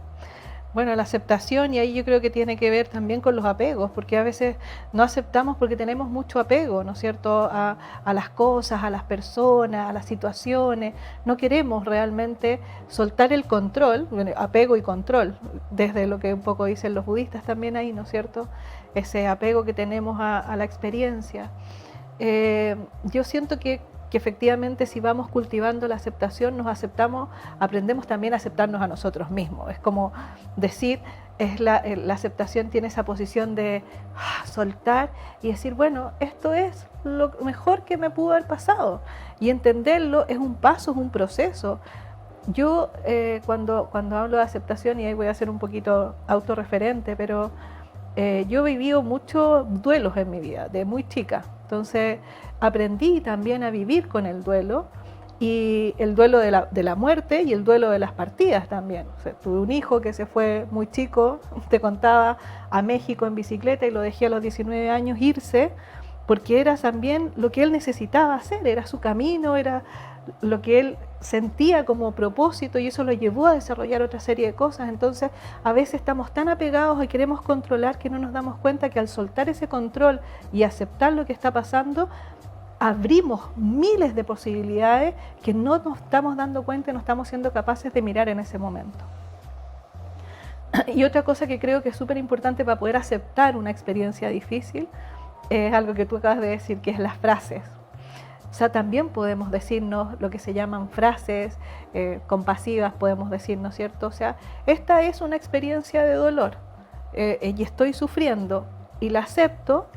Bueno, la aceptación, y ahí yo creo que tiene que ver también con los apegos, porque a veces no aceptamos porque tenemos mucho apego, ¿no es cierto?, a las cosas, a las personas, a las situaciones. No queremos realmente soltar el control, bueno, apego y control, desde lo que un poco dicen los budistas también ahí, ¿no es cierto?, ese apego que tenemos a la experiencia. Yo siento que efectivamente, si vamos cultivando la aceptación, nos aceptamos, aprendemos también a aceptarnos a nosotros mismos. Es como decir, la aceptación tiene esa posición de soltar y decir, bueno, esto es lo mejor que me pudo haber pasado. Y entenderlo es un paso, es un proceso. Yo cuando hablo de aceptación, y ahí voy a ser un poquito autorreferente, pero yo he vivido muchos duelos en mi vida, de muy chica. Entonces aprendí también a vivir con el duelo, y el duelo de la muerte y el duelo de las partidas también. O sea, tuve un hijo que se fue muy chico, te contaba, a México en bicicleta, y lo dejé a los 19 años irse, porque era también lo que él necesitaba hacer, era su camino, era lo que él sentía como propósito, y eso lo llevó a desarrollar otra serie de cosas. Entonces a veces estamos tan apegados y queremos controlar que no nos damos cuenta que al soltar ese control y aceptar lo que está pasando, abrimos miles de posibilidades que no nos estamos dando cuenta y no estamos siendo capaces de mirar en ese momento. Y otra cosa que creo que es súper importante para poder aceptar una experiencia difícil es algo que tú acabas de decir, que es las frases. O sea, también podemos decirnos lo que se llaman frases compasivas, podemos decir, ¿no es cierto? O sea, esta es una experiencia de dolor y estoy sufriendo y la acepto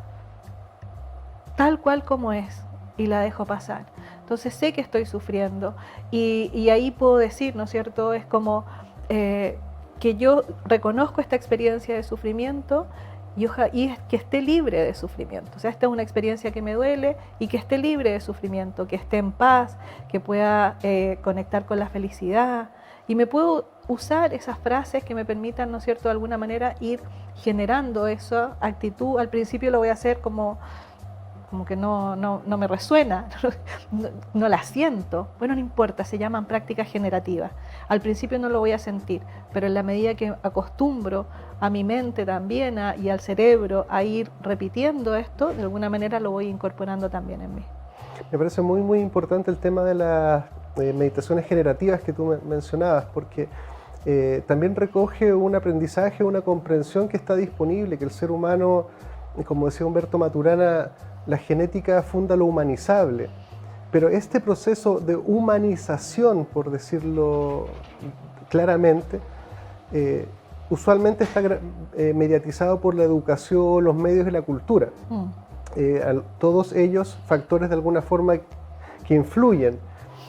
tal cual como es y la dejo pasar. Entonces sé que estoy sufriendo y ahí puedo decir, ¿no es cierto? Es como que yo reconozco esta experiencia de sufrimiento y que esté libre de sufrimiento. O sea, esta es una experiencia que me duele y que esté libre de sufrimiento, que esté en paz, que pueda conectar con la felicidad. Y me puedo usar esas frases que me permitan, ¿no es cierto?, de alguna manera ir generando esa actitud. Al principio lo voy a hacer como que no me resuena, no la siento. Bueno, no importa, se llaman prácticas generativas. Al principio no lo voy a sentir, pero en la medida que acostumbro a mi mente también y al cerebro a ir repitiendo esto, de alguna manera lo voy incorporando también en mí. Me parece muy, muy importante el tema de las meditaciones generativas que tú mencionabas, porque también recoge un aprendizaje, una comprensión que está disponible, que el ser humano, como decía Humberto Maturana, la genética funda lo humanizable, pero este proceso de humanización, por decirlo claramente, usualmente está mediatizado por la educación, los medios y la cultura. Todos ellos factores de alguna forma que influyen,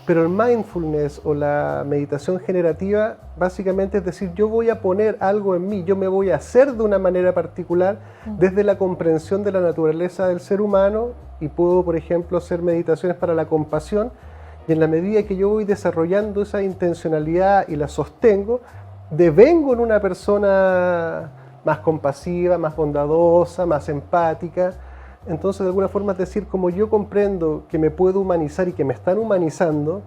pero el mindfulness o la meditación generativa básicamente es decir, yo voy a poner algo en mí, yo me voy a hacer de una manera particular desde la comprensión de la naturaleza del ser humano, y puedo, por ejemplo, hacer meditaciones para la compasión, y en la medida que yo voy desarrollando esa intencionalidad y la sostengo, devengo en una persona más compasiva, más bondadosa, más empática. Entonces, de alguna forma, es decir, como yo comprendo que me puedo humanizar y que me están humanizando,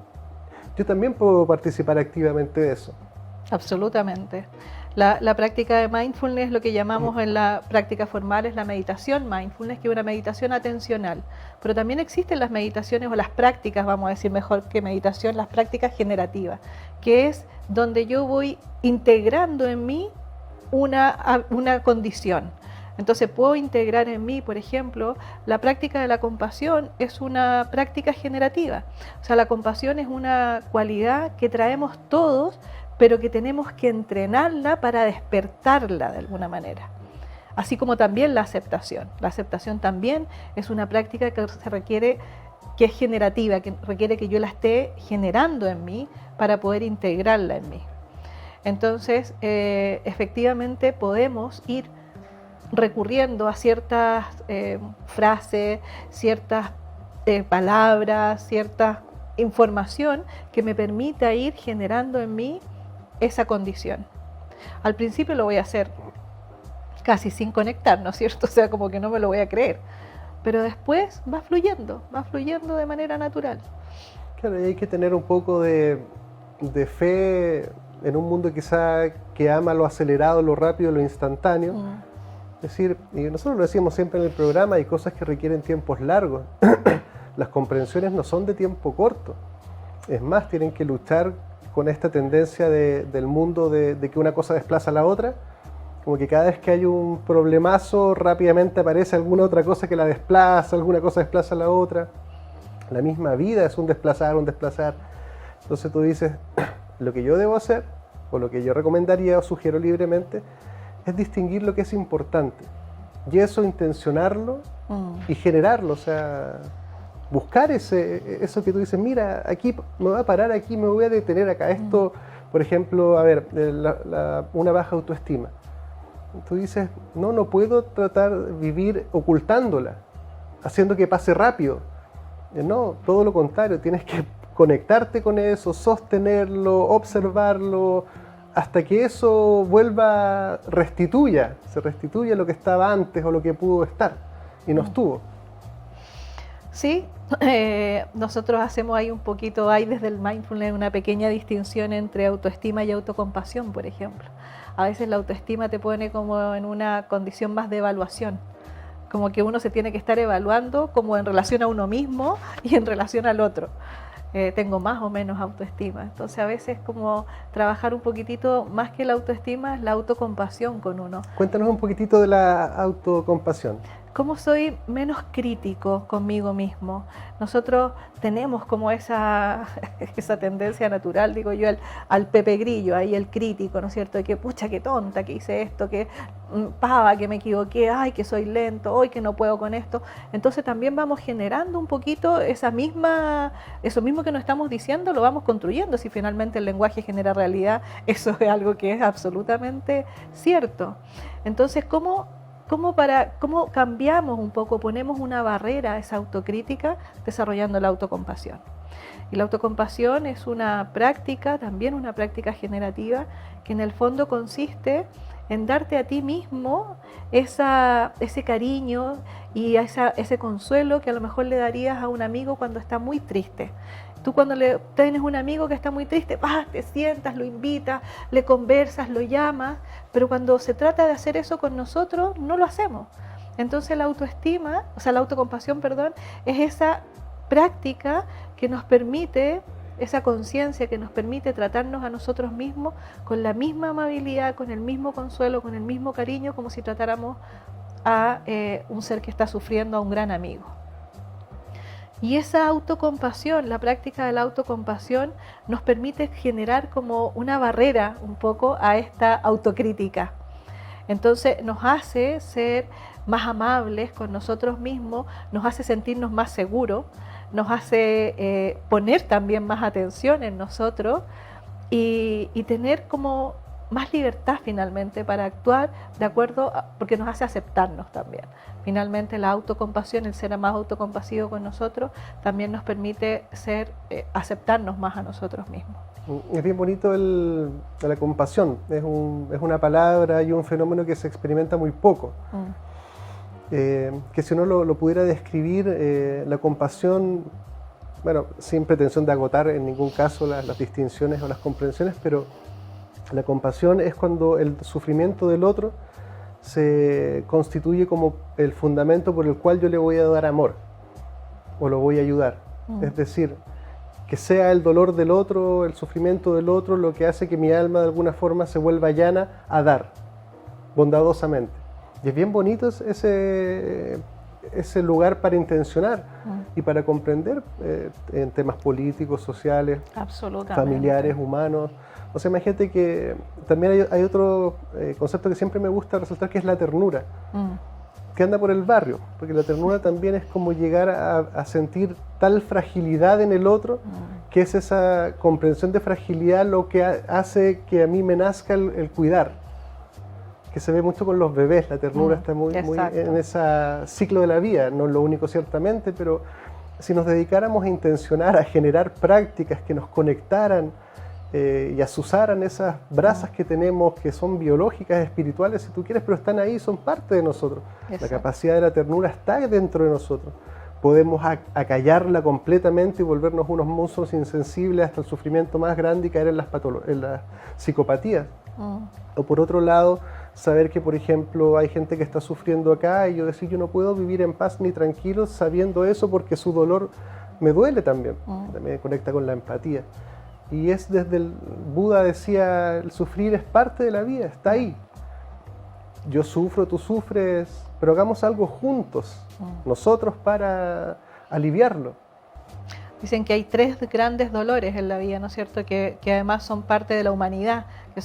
yo también puedo participar activamente de eso. Absolutamente. La práctica de mindfulness, lo que llamamos en la práctica formal, es la meditación mindfulness, que es una meditación atencional. Pero también existen las meditaciones o las prácticas, vamos a decir mejor que meditación, las prácticas generativas, que es donde yo voy integrando en mí una condición. Entonces puedo integrar en mí, por ejemplo, la práctica de la compasión es una práctica generativa. O sea, la compasión es una cualidad que traemos todos, pero que tenemos que entrenarla para despertarla de alguna manera. Así como también la aceptación. La aceptación también es una práctica que se requiere, que es generativa, que requiere que yo la esté generando en mí para poder integrarla en mí. Entonces, efectivamente podemos ir recurriendo a ciertas frases, ciertas palabras, cierta información que me permita ir generando en mí esa condición. Al principio lo voy a hacer casi sin conectar, ¿no es cierto? O sea, como que no me lo voy a creer. Pero después va fluyendo de manera natural. Claro, y hay que tener un poco de fe en un mundo quizá que ama lo acelerado, lo rápido, lo instantáneo. Es decir, y nosotros lo decíamos siempre en el programa, hay cosas que requieren tiempos largos. Las comprensiones no son de tiempo corto. Es más, tienen que luchar con esta tendencia del mundo de que una cosa desplaza a la otra. Como que cada vez que hay un problemazo, rápidamente aparece alguna otra cosa que la desplaza, alguna cosa desplaza a la otra. La misma vida es un desplazar, un desplazar. Entonces tú dices, lo que yo debo hacer, o lo que yo recomendaría o sugiero libremente, es distinguir lo que es importante. Y eso intencionarlo y generarlo, o sea, buscar eso que tú dices, mira, aquí me voy a parar, aquí me voy a detener acá. Esto, por ejemplo, a ver, una baja autoestima. Tú dices, no puedo tratar de vivir ocultándola, haciendo que pase rápido. No, todo lo contrario, tienes que conectarte con eso, sostenerlo, observarlo, hasta que eso se restituya lo que estaba antes o lo que pudo estar y no estuvo. Sí, nosotros hacemos ahí un poquito, hay desde el mindfulness una pequeña distinción entre autoestima y autocompasión, por ejemplo. A veces la autoestima te pone como en una condición más de evaluación, como que uno se tiene que estar evaluando como en relación a uno mismo y en relación al otro. Tengo más o menos autoestima. Entonces a veces como trabajar un poquitito más que la autoestima es la autocompasión con uno. Cuéntanos un poquitito de la autocompasión. ¿Cómo soy menos crítico conmigo mismo? Nosotros tenemos como esa tendencia natural, digo yo, al Pepe Grillo, ahí el crítico, ¿no es cierto? De que pucha, qué tonta, que hice esto, que pava, que me equivoqué, ay, que soy lento, hoy que no puedo con esto. Entonces también vamos generando un poquito eso mismo que nos estamos diciendo, lo vamos construyendo. Si finalmente el lenguaje genera realidad, eso es algo que es absolutamente cierto. Entonces, ¿cómo cambiamos un poco, ponemos una barrera a esa autocrítica desarrollando la autocompasión? Y la autocompasión es una práctica, también una práctica generativa, que en el fondo consiste en darte a ti mismo ese cariño y ese consuelo que a lo mejor le darías a un amigo cuando está muy triste. Tú cuando tienes un amigo que está muy triste, vas, te sientas, lo invitas, le conversas, lo llamas, pero cuando se trata de hacer eso con nosotros, no lo hacemos. Entonces la autocompasión, es esa práctica que nos permite, esa conciencia que nos permite tratarnos a nosotros mismos con la misma amabilidad, con el mismo consuelo, con el mismo cariño, como si tratáramos a un ser que está sufriendo, a un gran amigo. Y esa autocompasión, la práctica de la autocompasión, nos permite generar como una barrera un poco a esta autocrítica. Entonces nos hace ser más amables con nosotros mismos, nos hace sentirnos más seguros, nos hace poner también más atención en nosotros y tener como más libertad finalmente para actuar de acuerdo, porque nos hace aceptarnos también. Finalmente la autocompasión, el ser más autocompasivo con nosotros, también nos permite aceptarnos más a nosotros mismos. Es bien bonito la compasión, es una palabra y un fenómeno que se experimenta muy poco. Que si uno lo pudiera describir, la compasión, bueno, sin pretensión de agotar en ningún caso las distinciones o las comprensiones, pero la compasión es cuando el sufrimiento del otro se constituye como el fundamento por el cual yo le voy a dar amor o lo voy a ayudar. Es decir, que sea el dolor del otro, el sufrimiento del otro, lo que hace que mi alma de alguna forma se vuelva llana a dar, bondadosamente. Y es bien bonito ese lugar para intencionar y para comprender en temas políticos, sociales, familiares, humanos. O sea, imagínate que también hay otro concepto que siempre me gusta resaltar, que es la ternura, que anda por el barrio, porque la ternura también es como llegar a sentir tal fragilidad en el otro, que es esa comprensión de fragilidad lo que hace que a mí me nazca el cuidar, que se ve mucho con los bebés. La ternura está muy en ese ciclo de la vida, no es lo único ciertamente, pero si nos dedicáramos a intencionar, a generar prácticas que nos conectaran y azuzaran esas brasas que tenemos, que son biológicas, espirituales, si tú quieres, pero están ahí, son parte de nosotros. La capacidad de la ternura está dentro de nosotros. Podemos acallarla completamente y volvernos unos monstruos insensibles hasta el sufrimiento más grande y caer en las psicopatías. O por otro lado, saber que, por ejemplo, hay gente que está sufriendo acá y yo decir, yo no puedo vivir en paz ni tranquilo sabiendo eso porque su dolor me duele también. También conecta con la empatía. Y es desde el Buda decía, el sufrir es parte de la vida, está ahí. Yo sufro, tú sufres, pero hagamos algo juntos, nosotros, para aliviarlo. Dicen que hay 3 grandes dolores en la vida, ¿no es cierto?, que además son parte de la humanidad, que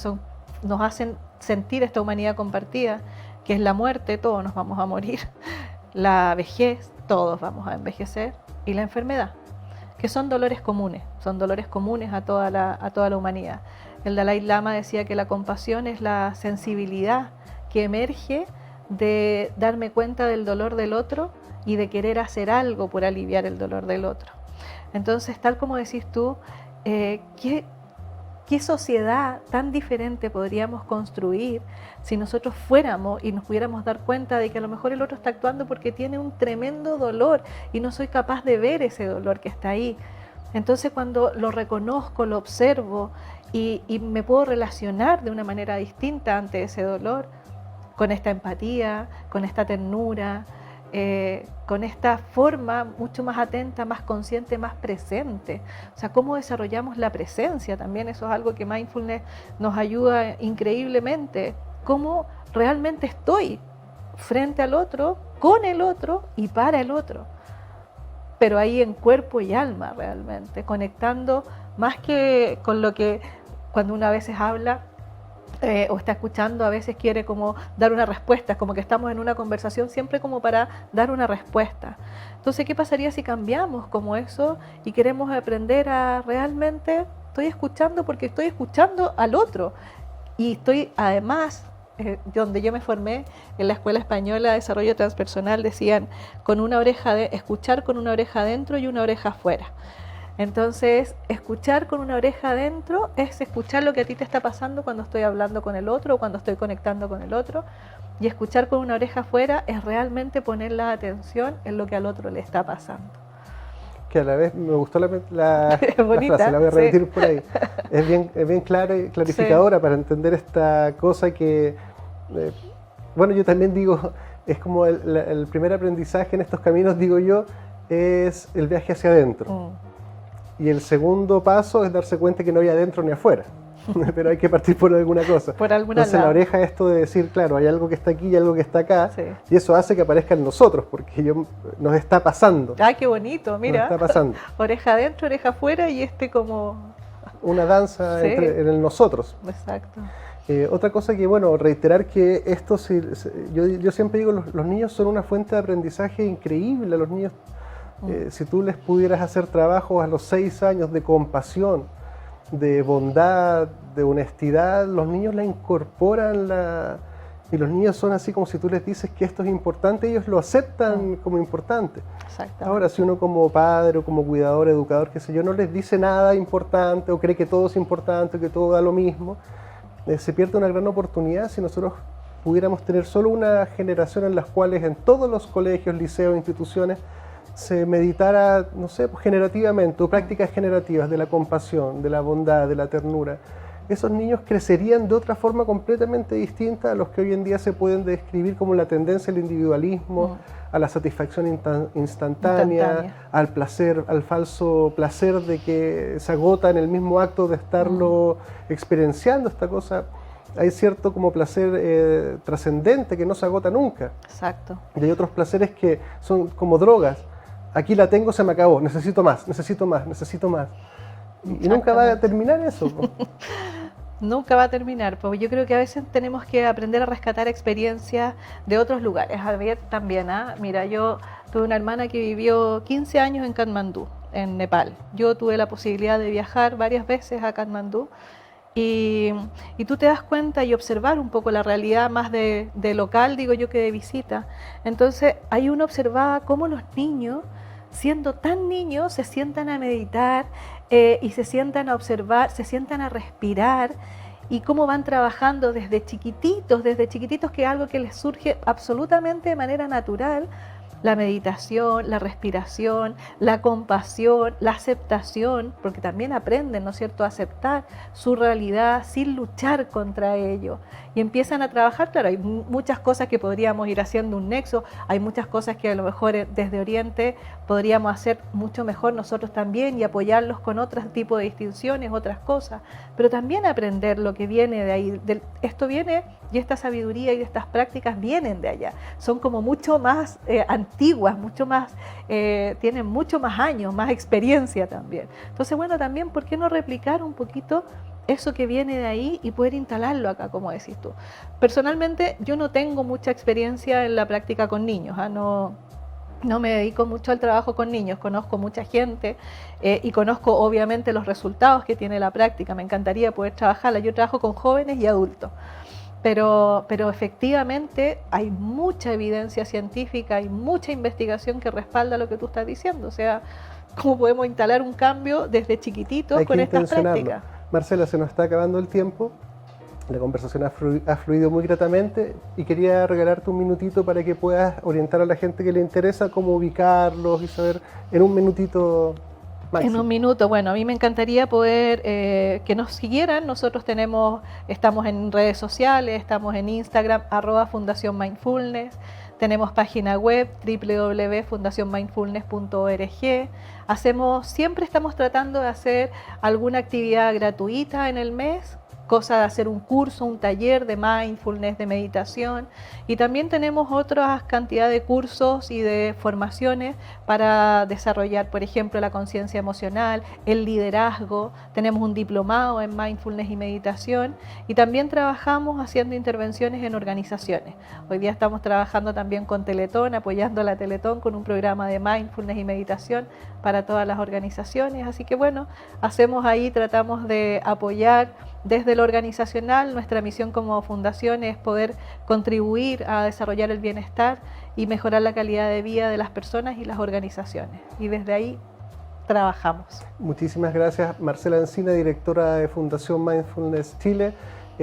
nos hacen sentir esta humanidad compartida, que es la muerte, todos nos vamos a morir, la vejez, todos vamos a envejecer, y la enfermedad, que son dolores comunes a toda la humanidad. El Dalai Lama decía que la compasión es la sensibilidad que emerge de darme cuenta del dolor del otro y de querer hacer algo por aliviar el dolor del otro. Entonces, tal como decís tú, ¿qué sociedad tan diferente podríamos construir si nosotros fuéramos y nos pudiéramos dar cuenta de que a lo mejor el otro está actuando porque tiene un tremendo dolor y no soy capaz de ver ese dolor que está ahí? Entonces, cuando lo reconozco, lo observo y me puedo relacionar de una manera distinta ante ese dolor, con esta empatía, con esta ternura, con esta forma mucho más atenta, más consciente, más presente. O sea, cómo desarrollamos la presencia también, eso es algo que Mindfulness nos ayuda increíblemente. Cómo realmente estoy frente al otro, con el otro y para el otro. Pero ahí en cuerpo y alma realmente, conectando más que con lo que cuando uno a veces habla, o está escuchando, a veces quiere como dar una respuesta, como que estamos en una conversación siempre como para dar una respuesta. Entonces, ¿qué pasaría si cambiamos como eso y queremos aprender a realmente, estoy escuchando porque estoy escuchando al otro? Y estoy además, donde yo me formé en la Escuela Española de Desarrollo Transpersonal, decían escuchar con una oreja adentro y una oreja afuera. Entonces, escuchar con una oreja adentro es escuchar lo que a ti te está pasando cuando estoy hablando con el otro o cuando estoy conectando con el otro. Y escuchar con una oreja afuera es realmente poner la atención en lo que al otro le está pasando. Que a la vez me gustó la bonita, frase, la voy a repetir por ahí. Es bien clara y clarificadora para entender esta cosa que, bueno, yo también digo, es como el primer aprendizaje en estos caminos, digo yo, es el viaje hacia adentro. Y el segundo paso es darse cuenta que no hay adentro ni afuera, pero hay que partir por alguna cosa. Entonces la oreja es esto de decir, claro, hay algo que está aquí y algo que está acá, y eso hace que aparezca en nosotros, porque nos está pasando. ¡Ay, qué bonito! Mira, nos está pasando. Oreja adentro, oreja afuera y como... Una danza en el nosotros. Exacto. Otra cosa que, bueno, reiterar que esto, yo siempre digo, los niños son una fuente de aprendizaje increíble. Los niños, si tú les pudieras hacer trabajos a los 6 años de compasión, de bondad, de honestidad, los niños la incorporan, y los niños son así como si tú les dices que esto es importante, ellos lo aceptan como importante. Ahora, si uno como padre o como cuidador, educador, qué sé yo, no les dice nada importante o cree que todo es importante, que todo da lo mismo, se pierde una gran oportunidad si nosotros pudiéramos tener solo una generación en las cuales en todos los colegios, liceos, instituciones, se meditara, no sé, generativamente, o prácticas generativas de la compasión, de la bondad, de la ternura. Esos niños crecerían de otra forma completamente distinta a los que hoy en día se pueden describir como la tendencia al individualismo, a la satisfacción instantánea, al placer, al falso placer de que se agota en el mismo acto de estarlo experienciando, esta cosa. hay cierto como placer trascendente que no se agota nunca. Exacto. Y hay otros placeres que son como drogas. Aquí la tengo, se me acabó, necesito más, necesito más, necesito más. Y nunca va a terminar eso. Nunca va a terminar, porque yo creo que a veces tenemos que aprender a rescatar experiencias de otros lugares. A ver también, mira, yo tuve una hermana que vivió 15 años en Katmandú, en Nepal. Yo tuve la posibilidad de viajar varias veces a Katmandú y tú te das cuenta y observar un poco la realidad más de local, digo yo, que de visita. Entonces ahí uno observaba cómo los niños, siendo tan niños, se sientan a meditar y se sientan a observar, se sientan a respirar, y cómo van trabajando desde chiquititos, que es algo que les surge absolutamente de manera natural. La meditación, la respiración, la compasión, la aceptación, porque también aprenden, ¿no es cierto?, a aceptar su realidad sin luchar contra ello. Y empiezan a trabajar, claro, hay muchas cosas que podríamos ir haciendo un nexo, hay muchas cosas que a lo mejor desde Oriente podríamos hacer mucho mejor nosotros también y apoyarlos con otro tipo de distinciones, otras cosas, pero también aprender lo que viene de ahí. Esto viene, y esta sabiduría y estas prácticas vienen de allá, son como mucho más antiguas, mucho más, tienen mucho más años, más experiencia también. Entonces, bueno, también, ¿por qué no replicar un poquito eso que viene de ahí y poder instalarlo acá, como decís tú? Personalmente, yo no tengo mucha experiencia en la práctica con niños, no me dedico mucho al trabajo con niños, conozco mucha gente y conozco obviamente los resultados que tiene la práctica, me encantaría poder trabajarla. Yo trabajo con jóvenes y adultos. Pero efectivamente hay mucha evidencia científica, hay mucha investigación que respalda lo que tú estás diciendo. O sea, ¿cómo podemos instalar un cambio desde chiquititos con estas prácticas? Marcela, se nos está acabando el tiempo. La conversación ha fluido muy gratamente y quería regalarte un minutito para que puedas orientar a la gente que le interesa cómo ubicarlos y saber en un minutito. Máximo. En un minuto, bueno, a mí me encantaría poder que nos siguieran. Nosotros estamos en redes sociales, estamos en Instagram, @Fundación Mindfulness, tenemos página web www.fundacionmindfulness.org. Siempre estamos tratando de hacer alguna actividad gratuita en el mes, cosa de hacer un curso, un taller de mindfulness, de meditación, y también tenemos otras cantidad de cursos y de formaciones para desarrollar, por ejemplo, la conciencia emocional, el liderazgo. Tenemos un diplomado en mindfulness y meditación, y también trabajamos haciendo intervenciones en organizaciones. Hoy día estamos trabajando también con Teletón, apoyando a la Teletón con un programa de mindfulness y meditación para todas las organizaciones. Así que bueno, tratamos de apoyar desde lo organizacional. Nuestra misión como fundación es poder contribuir a desarrollar el bienestar y mejorar la calidad de vida de las personas y las organizaciones. Y desde ahí trabajamos. Muchísimas gracias, Marcela Encina, directora de Fundación Mindfulness Chile.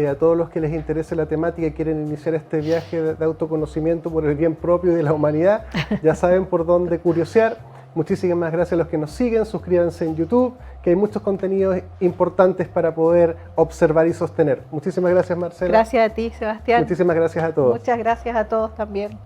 A todos los que les interese la temática y quieren iniciar este viaje de autoconocimiento por el bien propio y de la humanidad, ya saben por dónde curiosear. Muchísimas gracias a los que nos siguen, suscríbanse en YouTube, que hay muchos contenidos importantes para poder observar y sostener. Muchísimas gracias, Marcela. Gracias a ti, Sebastián. Muchísimas gracias a todos. Muchas gracias a todos también.